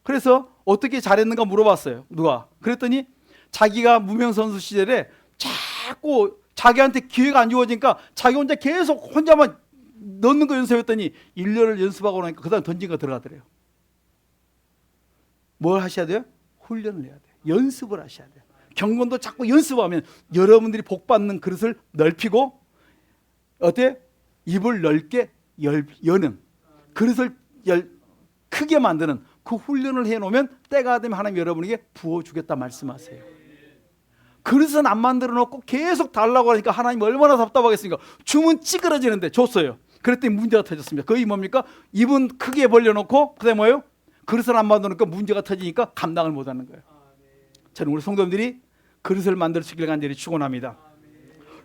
그래서 어떻게 잘했는가 물어봤어요. 누가? 그랬더니 자기가 무명 선수 시절에 자꾸 자기한테 기회가 안 주어지니까 자기 혼자 계속 혼자만 넣는 거 연습했더니 1년을 연습하고 나니까 그 다음 던진 거 들어가더래요. 뭘 하셔야 돼요? 훈련을 해야 돼요. 연습을 하셔야 돼요. 경건도 자꾸 연습하면 여러분들이 복받는 그릇을 넓히고 어때? 입을 넓게 여는 그릇을 크게 만드는 그 훈련을 해놓으면 때가 되면 하나님 여러분에게 부어주겠다 말씀하세요. 그릇은 안 만들어 놓고 계속 달라고 하니까 하나님 얼마나 답답하겠습니까? 주문 찌그러지는데 줬어요. 그랬더니 문제가 터졌습니다. 그게 뭡니까? 입은 크게 벌려놓고 그다음에 뭐예요? 그릇을 안 만들어 놓고 문제가 터지니까 감당을 못하는 거예요. 저는 우리 성도님들이 그릇을 만들 수 있기를 간절히 축원합니다.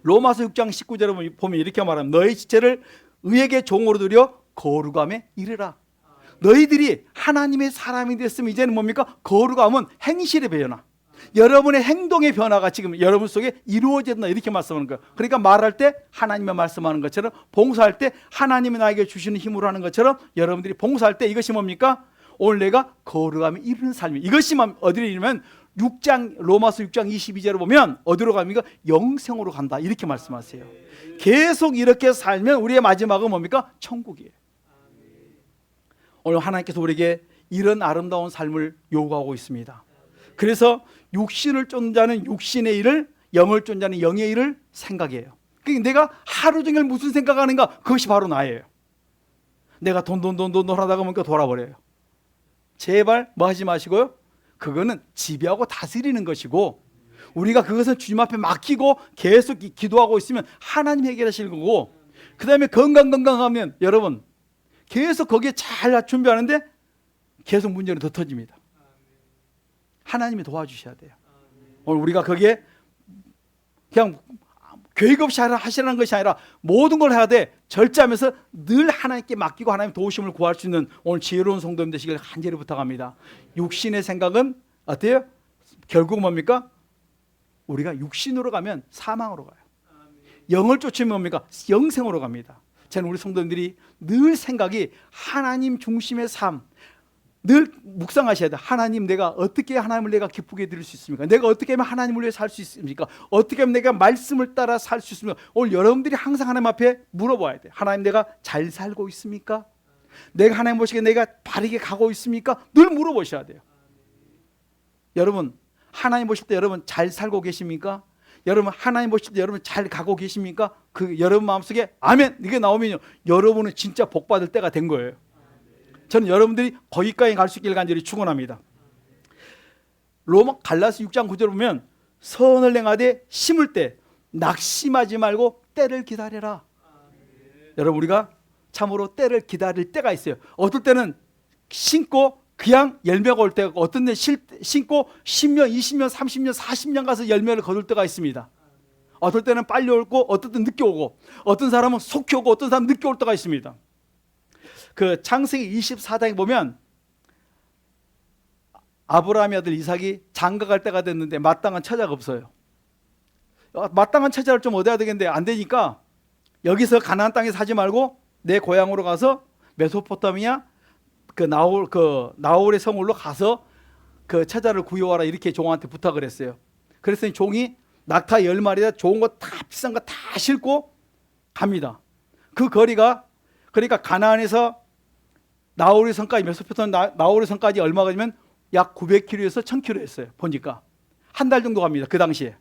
로마서 6장 19절을 보면 이렇게 말합니다. 너희 지체를 의에게 종으로 들여 거룩함에 이르라. 너희들이 하나님의 사람이 됐으면 이제는 뭡니까? 거룩함은 행실의 변화, 여러분의 행동의 변화가 지금 여러분 속에 이루어진다 이렇게 말씀하는 거예요. 그러니까 말할 때 하나님의 말씀하는 것처럼, 봉사할 때 하나님이 나에게 주시는 힘으로 하는 것처럼 여러분들이 봉사할 때 이것이 뭡니까? 오늘 내가 거룩함에 이르는 삶이, 이것이 어디로 이르면 로마서 6장 22절을 보면 어디로 갑니까? 영생으로 간다 이렇게 말씀하세요. 계속 이렇게 살면 우리의 마지막은 뭡니까? 천국이에요. 오늘 하나님께서 우리에게 이런 아름다운 삶을 요구하고 있습니다. 그래서 육신을 쫓는 자는 육신의 일을, 영을 쫓는 자는 영의 일을 생각해요. 그러니까 내가 하루 종일 무슨 생각하는가, 그것이 바로 나예요. 내가 돈 하다가 보니까 돌아버려요. 제발 뭐 하지 마시고요. 그거는 지배하고 다스리는 것이고, 우리가 그것은 주님 앞에 맡기고 계속 기도하고 있으면 하나님 해결하실 거고, 그 다음에 건강하면 여러분 계속 거기에 잘 준비하는데 계속 문제는 더 터집니다. 하나님이 도와주셔야 돼요. 오늘 우리가 거기에 그냥 계획 없이 하시라는 것이 아니라 모든 걸 해야 돼. 절제하면서 늘 하나님께 맡기고 하나님 도우심을 구할 수 있는 오늘 지혜로운 성도님 되시길 간절히 부탁합니다. 육신의 생각은 어때요? 결국 뭡니까? 우리가 육신으로 가면 사망으로 가요. 영을 쫓으면 뭡니까? 영생으로 갑니다. 저는 우리 성도님들이 늘 생각이 하나님 중심의 삶, 늘 묵상하셔야 돼요. 하나님, 내가 어떻게 하나님을 내가 기쁘게 드릴 수 있습니까? 내가 어떻게 하면 하나님을 위해 살 수 있습니까? 어떻게 하면 내가 말씀을 따라 살 수 있습니까? 오늘 여러분들이 항상 하나님 앞에 물어봐야 돼요. 하나님, 내가 잘 살고 있습니까? 내가 하나님 보시기에 내가 바르게 가고 있습니까? 늘 물어보셔야 돼요. 여러분, 하나님 보실 때 여러분 잘 살고 계십니까? 여러분 하나님 보실 때 여러분 잘 가고 계십니까? 그 여러분 마음속에 아멘 이게 나오면요, 여러분은 진짜 복 받을 때가 된 거예요. 저는 여러분들이 거기까지 갈 수 있기를 간절히 축원합니다. 갈라스 6장 9절 보면 선을 행하되 심을 때 낙심하지 말고 때를 기다려라. 여러분, 우리가 참으로 때를 기다릴 때가 있어요. 어떨 때는 심고 그냥 열매가 올 때가 있고, 어떤 때는 심고 10년, 20년, 30년, 40년 가서 열매를 거둘 때가 있습니다. 어떨 때는 빨리 오고 어떨 때는 늦게 오고, 어떤 사람은 속히 오고 어떤 사람은 늦게 올 때가 있습니다. 그 창세기 24장에 보면 아브라함의 아들 이삭이 장가 갈 때가 됐는데 마땅한 처자가 없어요. 마땅한 처자를 좀 얻어야 되겠는데 안 되니까 여기서 가나안 땅에 사지 말고 내 고향으로 가서 메소포타미아 나홀의 성으로 가서 그 처자를 구해와라 이렇게 종한테 부탁을 했어요. 그랬더니 종이 낙타 10마리에 좋은 거 다 비싼 거 다 싣고 갑니다. 그 거리가 그러니까 가나안에서 나홀의 성까지, 메소포타미아 나홀의 성까지 얼마가 되면 약 900km에서 1000km였어요. 보니까 한 달 정도 갑니다. 그 당시에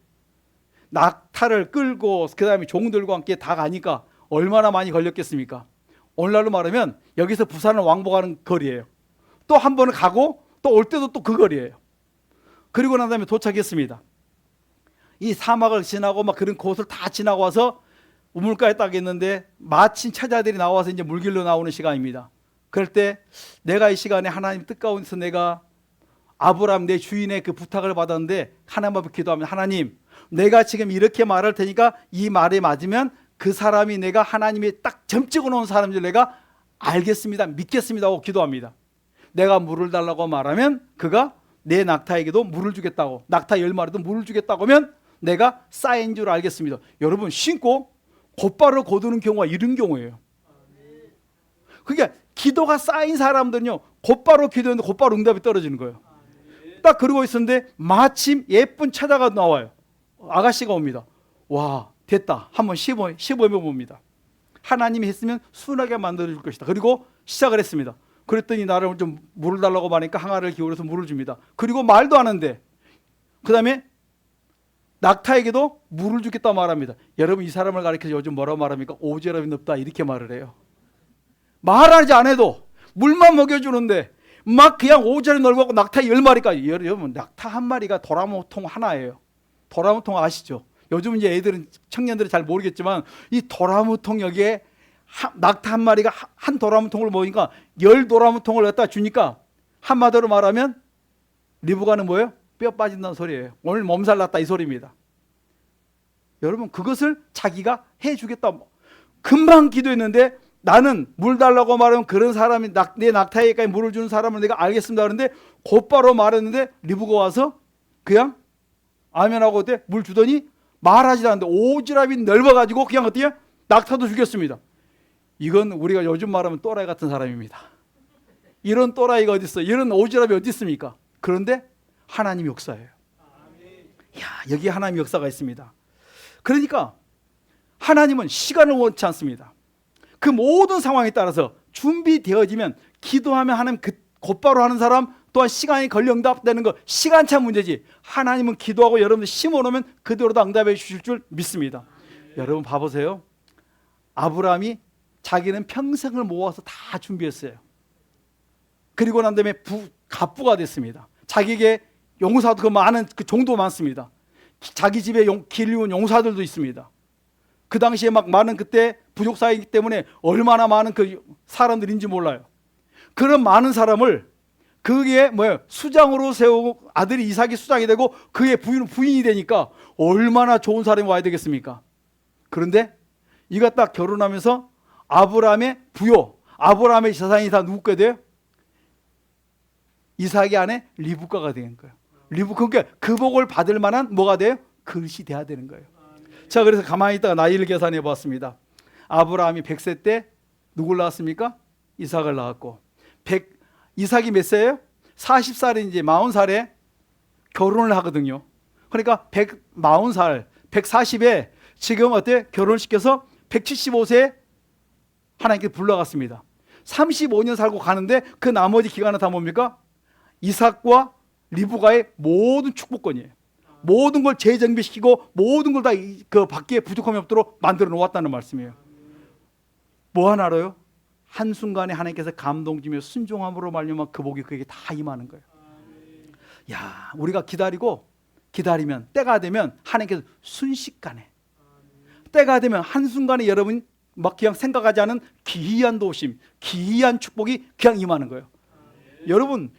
낙타를 끌고 그 다음에 종들과 함께 다 가니까 얼마나 많이 걸렸겠습니까? 오늘날로 말하면 여기서 부산을 왕복하는 거리예요. 또 한 번은 가고 또 올 때도 또 그 거리예요. 그리고 난 다음에 도착했습니다. 이 사막을 지나고 막 그런 곳을 다 지나고 와서 우물가에 딱 있는데 마침 처자들이 나와서 이제 물길로 나오는 시간입니다. 그럴 때 내가 이 시간에 하나님 뜻 가운데서 내가 아브라함 내 주인의 그 부탁을 받았는데 하나님 앞에 기도하면, 하나님, 내가 지금 이렇게 말할 테니까 이 말에 맞으면 그 사람이 내가 하나님이 딱 점 찍어 놓은 사람인 줄 내가 알겠습니다, 믿겠습니다 하고 기도합니다. 내가 물을 달라고 말하면 그가 내 낙타에게도 물을 주겠다고, 낙타 10마리도 물을 주겠다고 하면 내가 쌓인 줄 알겠습니다. 여러분, 신고 곧바로 거두는 경우가 이런 경우예요. 그러니까 기도가 쌓인 사람들은요, 곧바로 기도했는데 곧바로 응답이 떨어지는 거예요. 딱 그러고 있었는데 마침 예쁜 처자가 나와요. 아가씨가 옵니다. 와, 됐다. 한번 시범해 봅니다. 하나님이 했으면 순하게 만들어줄 것이다. 그리고 시작을 했습니다. 그랬더니 나를 좀 물을 달라고 하니까 항아리를 기울여서 물을 줍니다. 그리고 말도 안 하는데 그 다음에 낙타에게도 물을 주겠다 말합니다. 여러분, 이 사람을 가리켜서 요즘 뭐라고 말합니까? 오지랖이 넓다 이렇게 말을 해요. 말하지 않아도 물만 먹여주는데 막 그냥 오지랖이 넓고 낙타 10마리까지. 여러분, 낙타 한 마리가 도라무통 하나예요. 도라무통 아시죠? 요즘 이제 애들은, 청년들이 잘 모르겠지만 이 도라무통 여기에 낙타 한 마리가 한 도라무통을 먹으니까 10도라무통을 갖다 주니까 한마디로 말하면 리브가는 뭐예요? 뼈 빠진다는 소리예요. 오늘 몸살 났다 이 소리입니다. 여러분, 그것을 자기가 해주겠다. 금방 기도했는데 나는 물 달라고 말하면 그런 사람이 내 낙타에게까지 물을 주는 사람을 내가 알겠습니다 그런데 곧바로 말했는데 리브가 와서 그냥 아멘하고 그때 물 주더니 말하지 않는데 오지랖이 넓어가지고 그냥 어때요? 낙타도 죽였습니다. 이건 우리가 요즘 말하면 또라이 같은 사람입니다. 이런 또라이가 어디 있어요? 이런 오지랖이 어디 있습니까? 그런데 하나님 역사예요. 야, 여기 하나님 역사가 있습니다. 그러니까 하나님은 시간을 원치 않습니다. 그 모든 상황에 따라서 준비되어지면 기도하면 하나님 곧바로 하는 사람, 또한 시간이 걸려 응답되는 거 시간차 문제지. 하나님은 기도하고 여러분들 심어놓으면 그대로 다 응답해 주실 줄 믿습니다. 여러분 봐보세요. 아브라함이 자기는 평생을 모아서 다 준비했어요. 그리고 난 다음에 갑부가 됐습니다. 자기에게 용사도 그 많은 그 종도 많습니다. 자기 집에 길리운 용사들도 있습니다. 그 당시에 막 많은 그때 부족 사회이기 때문에 얼마나 많은 그 사람들인지 몰라요. 그런 많은 사람을 그게 뭐예요? 수장으로 세우고 아들이 이삭이 수장이 되고 그의 부인이 되니까 얼마나 좋은 사람이 와야 되겠습니까? 그런데 이가 딱 결혼하면서 아브라함의 부요, 아브라함의 재산이 다 누구 게 돼요? 이삭의 아내 리브가가 되는 거예요. 그러니까 그 복을 받을 만한 뭐가 돼요? 그릇이 돼야 되는 거예요. 자, 그래서 가만히 있다가 나이를 계산해 봤습니다. 아브라함이 100세 때 누굴 낳았습니까? 이삭을 낳았고 이삭이 몇 세예요? 40살인지 40살에 결혼을 하거든요. 그러니까 40살, 140에 지금 어때? 결혼을 시켜서 175세에 하나님께 불러갔습니다. 35년 살고 가는데 그 나머지 기간은 다 뭡니까? 이삭과 리브가의 모든 축복권이에요. 모든 걸 재정비시키고 모든 걸 다 그 밖에 부족함이 없도록 만들어 놓았다는 말씀이에요. 뭐 하나로요? 한순간에 하나님께서 감동 주며 순종함으로 말미암아 그 복이 그에게 다 임하는 거예요. 야, 우리가 기다리면 때가 되면 하나님께서 순식간에 때가 되면 한순간에 여러분 막 그냥 생각하지 않은 기이한 도우심, 기이한 축복이 그냥 임하는 거예요. 여러분,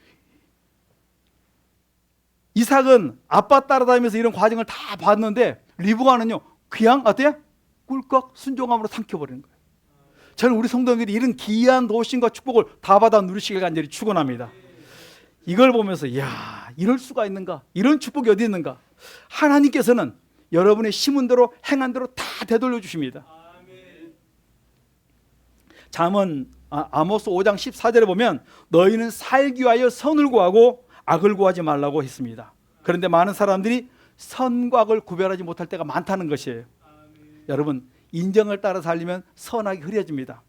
이삭은 아빠 따라다니면서 이런 과정을 다 봤는데 리브가는요 그냥 어때요? 꿀꺽 순종함으로 삼켜버리는 거예요. 저는 우리 성도님들이 이런 기이한 도우심과 축복을 다 받아 누리시길 간절히 축원합니다. 이걸 보면서 이야, 이럴 수가 있는가? 이런 축복이 어디 있는가? 하나님께서는 여러분의 심은 대로 행한 대로 다 되돌려 주십니다. 아모스 5장 14절에 보면 너희는 살기 위하여 선을 구하고 악을 구하지 말라고 했습니다. 그런데 많은 사람들이 선과 악을 구별하지 못할 때가 많다는 것이에요. 여러분, 인정을 따라 살리면 선악이 흐려집니다.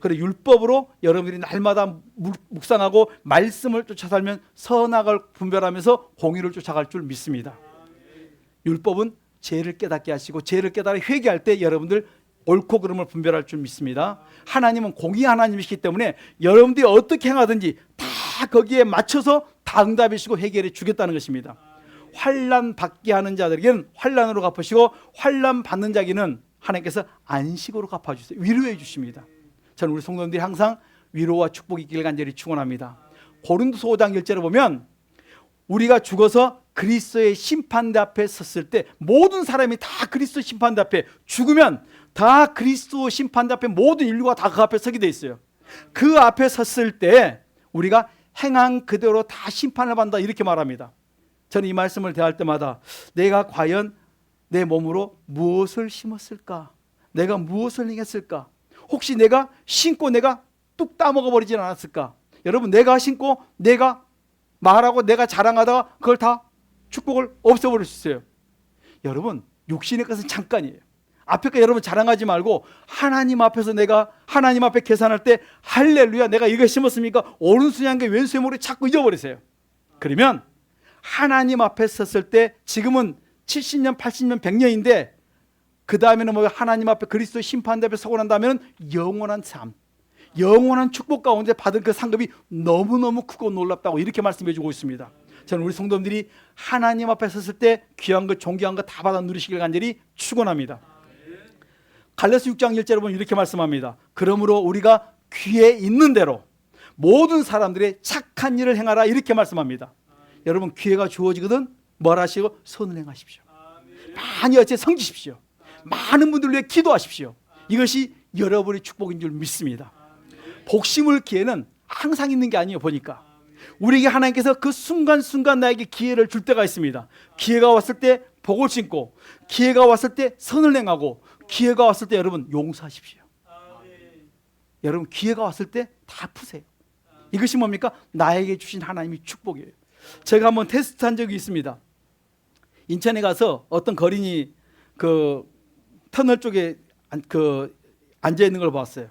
그리고 율법으로 여러분들이 날마다 묵상하고 말씀을 쫓아 살면 선악을 분별하면서 공의를 쫓아갈 줄 믿습니다. 율법은 죄를 깨닫게 하시고 죄를 깨달아 회개할 때 여러분들 옳고 그름을 분별할 줄 믿습니다. 하나님은 공의 하나님이시기 때문에 여러분들이 어떻게 행하든지 다 거기에 맞춰서 다 응답해 주시고 해결해 주겠다는 것입니다. 환난 받게 하는 자들에게는 환난으로 갚으시고 환난 받는 자에게는 하나님께서 안식으로 갚아주세요. 위로해 주십니다. 저는 우리 성도님들이 항상 위로와 축복이 있기를 간절히 축원합니다. 고린도서 5장 1절에 보면 우리가 죽어서 그리스도의 심판대 앞에 섰을 때 모든 사람이 다 그리스도 심판대 앞에 죽으면 다 그리스도 심판대 앞에 모든 인류가 다 그 앞에 서게 돼 있어요. 그 앞에 섰을 때 우리가 행한 그대로 다 심판을 받는다 이렇게 말합니다. 저는 이 말씀을 대할 때마다 내가 과연 내 몸으로 무엇을 심었을까? 내가 무엇을 행했을까? 혹시 내가 심고 내가 뚝 따먹어 버리진 않았을까? 여러분, 내가 심고 내가 말하고 내가 자랑하다가 그걸 다 축복을 없애버릴 수 있어요. 여러분, 육신의 것은 잠깐이에요. 앞에 거 여러분 자랑하지 말고 하나님 앞에서 내가 하나님 앞에 계산할 때 할렐루야 내가 이거 심었습니까? 오른손이 한 게 왼손의 모를 자꾸 잊어버리세요. 그러면 하나님 앞에 섰을 때 지금은 70년, 80년, 100년인데 그 다음에는 뭐 하나님 앞에 그리스도 심판대 앞에 서고 난 다음에는 영원한 삶, 영원한 축복 가운데 받은 그 상급이 너무너무 크고 놀랍다고 이렇게 말씀해 주고 있습니다. 저는 우리 성도님들이 하나님 앞에 섰을 때 귀한 것, 존귀한 것 다 받아 누리시길 간절히 축원합니다. 갈라디아서 6장 1절에 보면 이렇게 말씀합니다. 그러므로 우리가 귀에 있는 대로 모든 사람들의 착한 일을 행하라 이렇게 말씀합니다. 여러분, 기회가 주어지거든 뭘 하시고 선을 행하십시오. 많이 어째 섬기십시오. 많은 분들 위해 기도하십시오. 이것이 여러분의 축복인 줄 믿습니다. 복심을 기회는 항상 있는 게 아니에요. 보니까 우리에게 하나님께서 그 순간순간 나에게 기회를 줄 때가 있습니다. 기회가 왔을 때 복을 심고, 기회가 왔을 때 선을 행하고, 기회가 왔을 때 여러분 용서하십시오. 여러분, 기회가 왔을 때 다 푸세요. 이것이 뭡니까? 나에게 주신 하나님의 축복이에요. 제가 한번 테스트한 적이 있습니다. 인천에 가서 어떤 거린이 그 터널 쪽에 앉아 있는 걸 봤어요.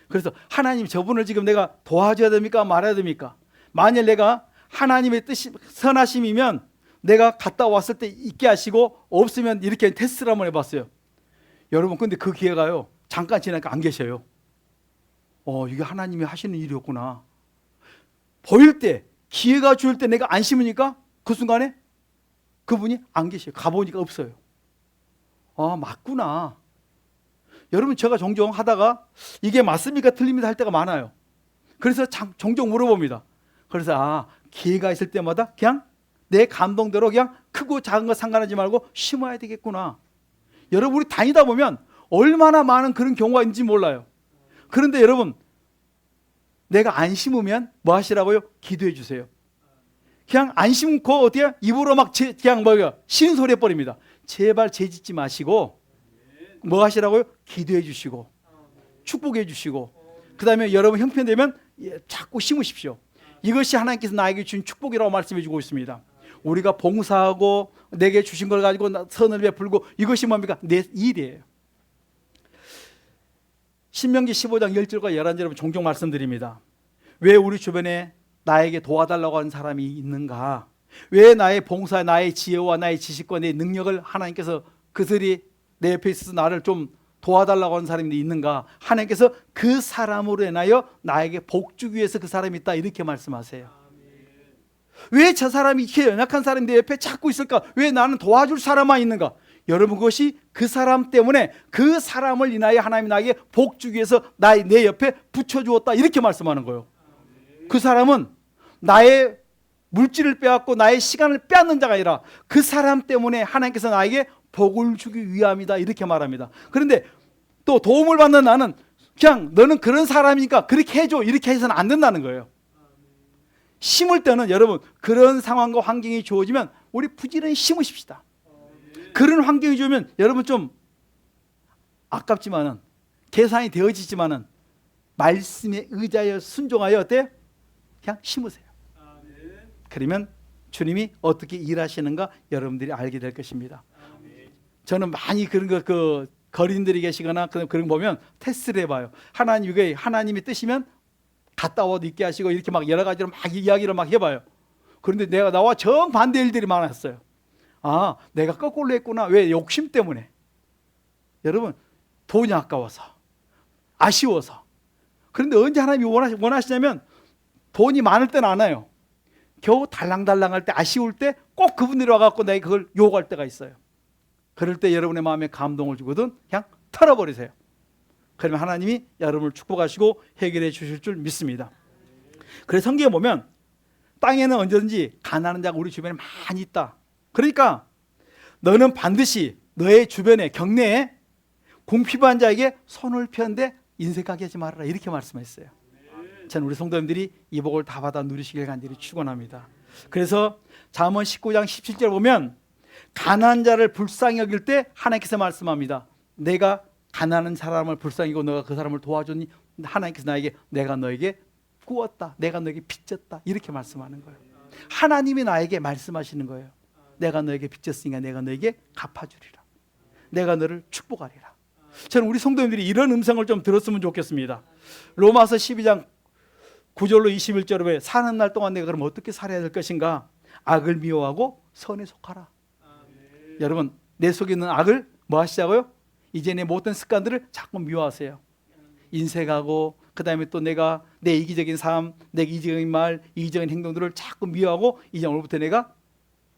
그래서 하나님, 저분을 지금 내가 도와줘야 됩니까? 말아야 됩니까? 만일 내가 하나님의 뜻이 선하심이면 내가 갔다 왔을 때 있게 하시고, 없으면 이렇게 테스트를 한번 해봤어요. 여러분, 근데 그 기회가요 잠깐 지나니까 안 계셔요. 이게 하나님이 하시는 일이었구나. 보일 때, 기회가 주일 때 내가 안 심으니까 그 순간에 그분이 안 계셔요. 가보니까 없어요. 맞구나. 여러분, 제가 종종 하다가 이게 맞습니까? 틀립니다 할 때가 많아요. 그래서 종종 물어봅니다. 그래서 기회가 있을 때마다 그냥 내 감동대로 그냥 크고 작은 거 상관하지 말고 심어야 되겠구나. 여러분, 우리 다니다 보면 얼마나 많은 그런 경우가 있는지 몰라요. 그런데 여러분, 내가 안 심으면 뭐 하시라고요? 기도해 주세요. 그냥 안 심고 어떻게 입으로 막 그냥 쉬는 소리 해버립니다. 제발 죄짓지 마시고 뭐 하시라고요? 기도해 주시고 축복해 주시고, 그 다음에 여러분 형편되면 자꾸 심으십시오. 이것이 하나님께서 나에게 주신 축복이라고 말씀해 주고 있습니다. 우리가 봉사하고 내게 주신 걸 가지고 선을 베풀고, 이것이 뭡니까? 내 일이에요. 신명기 15장 10절과 11절 여러분 종종 말씀드립니다. 왜 우리 주변에 나에게 도와달라고 하는 사람이 있는가? 왜 나의 봉사, 나의 지혜와 나의 지식과 내 능력을 하나님께서 그들이 내 옆에 있어서 나를 좀 도와달라고 하는 사람이 있는가? 하나님께서 그 사람으로 인하여 나에게 복 주기 위해서 그 사람이 있다 이렇게 말씀하세요. 왜 저 사람이 이렇게 연약한 사람이 내 옆에 자꾸 있을까? 왜 나는 도와줄 사람만 있는가? 여러분, 그것이 그 사람 때문에 그 사람을 인하여 하나님이 나에게 복 주기 위해서 내 옆에 붙여주었다 이렇게 말씀하는 거예요. 그 사람은 나의 물질을 빼앗고 나의 시간을 빼앗는 자가 아니라 그 사람 때문에 하나님께서 나에게 복을 주기 위함이다 이렇게 말합니다. 그런데 또 도움을 받는 나는 그냥 너는 그런 사람이니까 그렇게 해줘 이렇게 해서는 안 된다는 거예요. 심을 때는 여러분, 그런 상황과 환경이 주어지면 우리 부지런히 심으십시다. 그런 환경이 주면 여러분 좀 아깝지만은 계산이 되어지지만은 말씀에 의지하여 순종하여 어때? 그냥 심으세요. 그러면 주님이 어떻게 일하시는가 여러분들이 알게 될 것입니다. 저는 많이 그런 거 거린들이 계시거나 그런 거 보면 테스트를 해봐요. 이게 하나님의 뜻이면 갔다 와도 있게 하시고 이렇게 막 여러 가지로 막 이야기를 막 해봐요. 그런데 나와 정반대 일들이 많았어요. 내가 거꾸로 했구나. 왜? 욕심 때문에. 여러분, 돈이 아까워서, 아쉬워서. 그런데 언제 하나님이 원하시냐면 돈이 많을 때는 안 와요. 겨우 달랑달랑할 때, 아쉬울 때 꼭 그분들이 와갖고 내가 그걸 요구할 때가 있어요. 그럴 때 여러분의 마음에 감동을 주거든 그냥 털어버리세요. 그러면 하나님이 여러분을 축복하시고 해결해 주실 줄 믿습니다. 그래서 성경에 보면 땅에는 언제든지 가난한 자가 우리 주변에 많이 있다. 그러니까 너는 반드시 너의 주변에 경내에 궁핍한 자에게 손을 펴는데 인색하게 하지 말아라 이렇게 말씀했어요. 저는 우리 성도님들이 이 복을 다 받아 누리시길 간절히 축원합니다. 그래서 잠언 19장 17절 보면 가난한 자를 불쌍히 여길 때 하나님께서 말씀합니다. 내가 가난한 사람을 불쌍히 여기고 너가 그 사람을 도와줬니? 하나님께서 나에게 내가 너에게 구웠다, 내가 너에게 빚졌다, 이렇게 말씀하는 거예요. 하나님이 나에게 말씀하시는 거예요. 내가 너에게 빚졌으니까 내가 너에게 갚아주리라, 내가 너를 축복하리라. 저는 우리 성도님들이 이런 음성을 좀 들었으면 좋겠습니다. 로마서 12장 9절로 21절에 사는 날 동안 내가 그럼 어떻게 살아야 될 것인가? 악을 미워하고 선에 속하라. 여러분, 내 속에 있는 악을 뭐 하시자고요? 이제 내 모든 습관들을 자꾸 미워하세요. 인색하고, 그 다음에 또 내가 내 이기적인 삶, 내 이기적인 말, 이기적인 행동들을 자꾸 미워하고, 이제 오늘부터 내가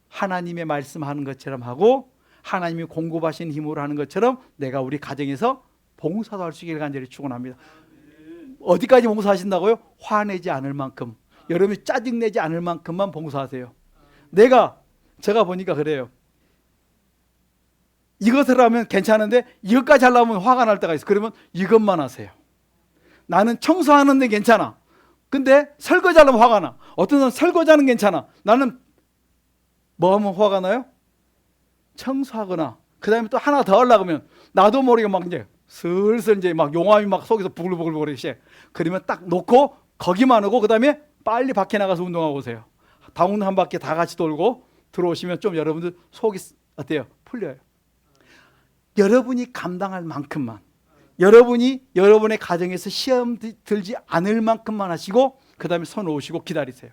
하나님의 말씀하는 것처럼 하고 하나님이 공급하신 힘으로 하는 것처럼 내가 우리 가정에서 봉사도 할 수 있기를 간절히 축원합니다. 어디까지 봉사하신다고요? 화내지 않을 만큼, 여러분이 짜증내지 않을 만큼만 봉사하세요. 제가 보니까 그래요. 이것을 하면 괜찮은데 이것까지 하려면 화가 날 때가 있어요. 그러면 이것만 하세요. 나는 청소하는데 괜찮아. 근데 설거지 하려면 화가 나. 어떤 사람은 설거지하는 괜찮아. 나는 뭐 하면 화가 나요? 청소하거나, 그 다음에 또 하나 더 하려고 하면 나도 모르게 막 이제 슬슬 이제 막 용암이 막 속에서 부글부글 시작. 그러면 딱 놓고 거기만 하고 그 다음에 빨리 밖에 나가서 운동하고 오세요. 다운 한 바퀴 다 같이 돌고 들어오시면 좀 여러분들 속이 어때요? 풀려요. 여러분이 감당할 만큼만, 여러분이 여러분의 가정에서 시험 들지 않을 만큼만 하시고 그 다음에 손 놓으시고 기다리세요.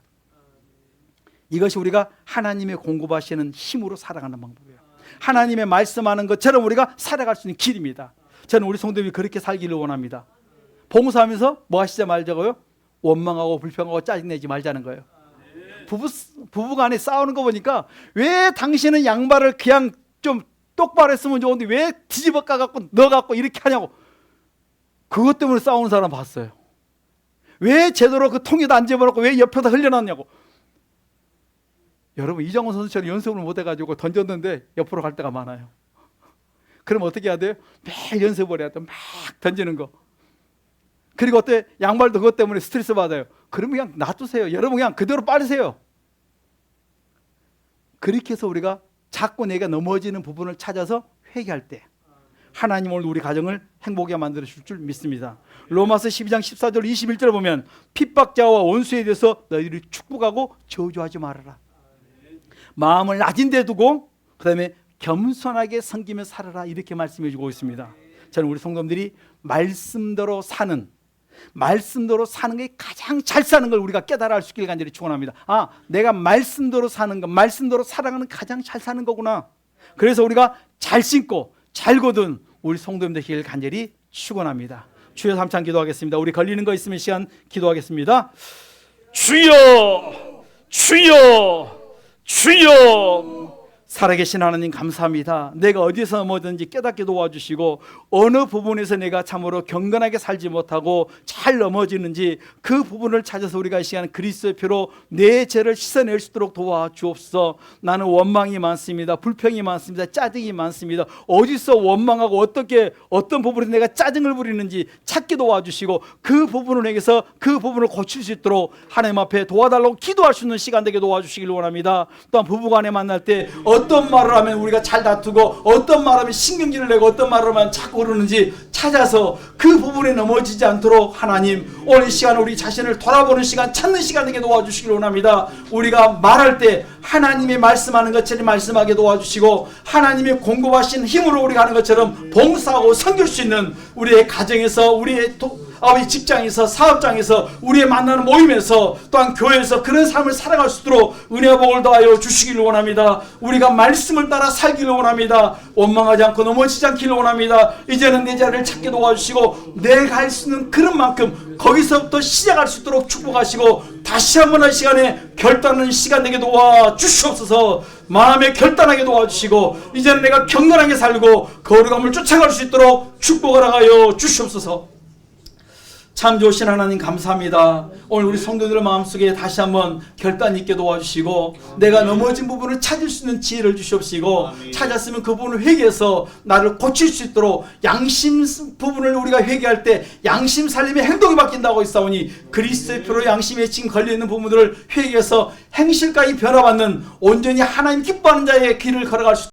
이것이 우리가 하나님의 공급하시는 힘으로 살아가는 방법이에요. 하나님의 말씀하는 것처럼 우리가 살아갈 수 있는 길입니다. 저는 우리 성도님이 그렇게 살기를 원합니다. 봉사하면서 뭐 하시자 말자고요? 원망하고 불평하고 짜증내지 말자는 거예요. 부부간에 싸우는 거 보니까 왜 당신은 양말을 그냥 좀 똑바로 했으면 좋은데 왜 뒤집어 까갖고 넣어갖고 이렇게 하냐고. 그것 때문에 싸우는 사람 봤어요. 왜 제대로 그 통에다 안 집어넣고 왜 옆에다 흘려놨냐고. 여러분, 이정훈 선수처럼 연습을 못 해가지고 던졌는데 옆으로 갈 때가 많아요. 그럼 어떻게 해야 돼요? 매일 연습을 해야 돼. 막 던지는 거. 그리고 어때? 양말도 그것 때문에 스트레스 받아요. 그러면 그냥 놔두세요. 여러분 그냥 그대로 빠르세요. 그렇게 해서 우리가 자꾸 내가 넘어지는 부분을 찾아서 회개할 때 하나님 오늘 우리 가정을 행복하게 만들어 줄 줄 믿습니다. 로마서 12장 14절 21절 보면 핍박자와 원수에 대해서 너희들이 축복하고 저주하지 말아라. 마음을 낮은 데 두고 그 다음에 겸손하게 섬기며 살아라, 이렇게 말씀해 주고 있습니다. 저는 우리 성도님들이 말씀대로 사는 게 가장 잘 사는 걸 우리가 깨달아 할 수 있기를 간절히 축원합니다. 아, 내가 말씀대로 사는 것, 말씀대로 살아가는 가장 잘 사는 거구나. 그래서 우리가 잘 신고 잘 거둔 우리 성도님들 되기를 간절히 축원합니다. 주여 삼창 기도하겠습니다. 우리 걸리는 거 있으면 시간 기도하겠습니다. 주여, 주여, 주여. 살아계신 하나님 감사합니다. 내가 어디서 뭐든지 깨닫게 도와주시고 어느 부분에서 내가 참으로 경건하게 살지 못하고 잘 넘어지는지 그 부분을 찾아서 우리가 이 시간 그리스도의 피로 내 죄를 씻어낼 수 있도록 도와주옵소서. 나는 원망이 많습니다. 불평이 많습니다. 짜증이 많습니다. 어디서 원망하고 어떤 부분에서 내가 짜증을 부리는지 찾게 도와주시고 그 부분을 내게서 그 부분을 고칠 수 있도록 하나님 앞에 도와달라고 기도할 수 있는 시간 되게 도와주시길 원합니다. 또한 부부간에 만날 때 어떤 말을 하면 우리가 잘 다투고 어떤 말을 하면 신경질을 내고 어떤 말을 하면 자꾸 그러는지 찾아서 그 부분에 넘어지지 않도록 하나님 오늘 시간 우리 자신을 돌아보는 시간, 찾는 시간 되게 도와주시길 원합니다. 우리가 말할 때 하나님이 말씀하는 것처럼 말씀하게 도와주시고 하나님이 공급하신 힘으로 우리가 하는 것처럼 봉사하고 섬길 수 있는 우리의 가정에서 우리의 직장에서 사업장에서 우리의 만나는 모임에서 또한 교회에서 그런 삶을 살아갈 수 있도록 은혜와 복을 더하여 주시기를 원합니다. 우리가 말씀을 따라 살기를 원합니다. 원망하지 않고 넘어지지 않기를 원합니다. 이제는 내 자리를 찾게 도와주시고 내가 할 수 있는 그런 만큼 거기서부터 시작할 수 있도록 축복하시고 다시 한번 한 시간에 결단하는 시간 되게 도와주시옵소서. 마음에 결단하게 도와주시고 이제는 내가 경건하게 살고 거룩함을 쫓아갈 수 있도록 축복을 하여 주시옵소서. 참 좋으신 하나님 감사합니다. 오늘 우리 성도들 마음속에 다시 한번 결단 있게 도와주시고 내가 넘어진 부분을 찾을 수 있는 지혜를 주시옵시고 찾았으면 그 부분을 회개해서 나를 고칠 수 있도록 양심 부분을 우리가 회개할 때 양심 살림의 행동이 바뀐다고 있사오니 그리스도의 피로 양심에 지금 걸려있는 부분들을 회개해서 행실까지 변화받는 온전히 하나님 기뻐하는 자의 길을 걸어갈 수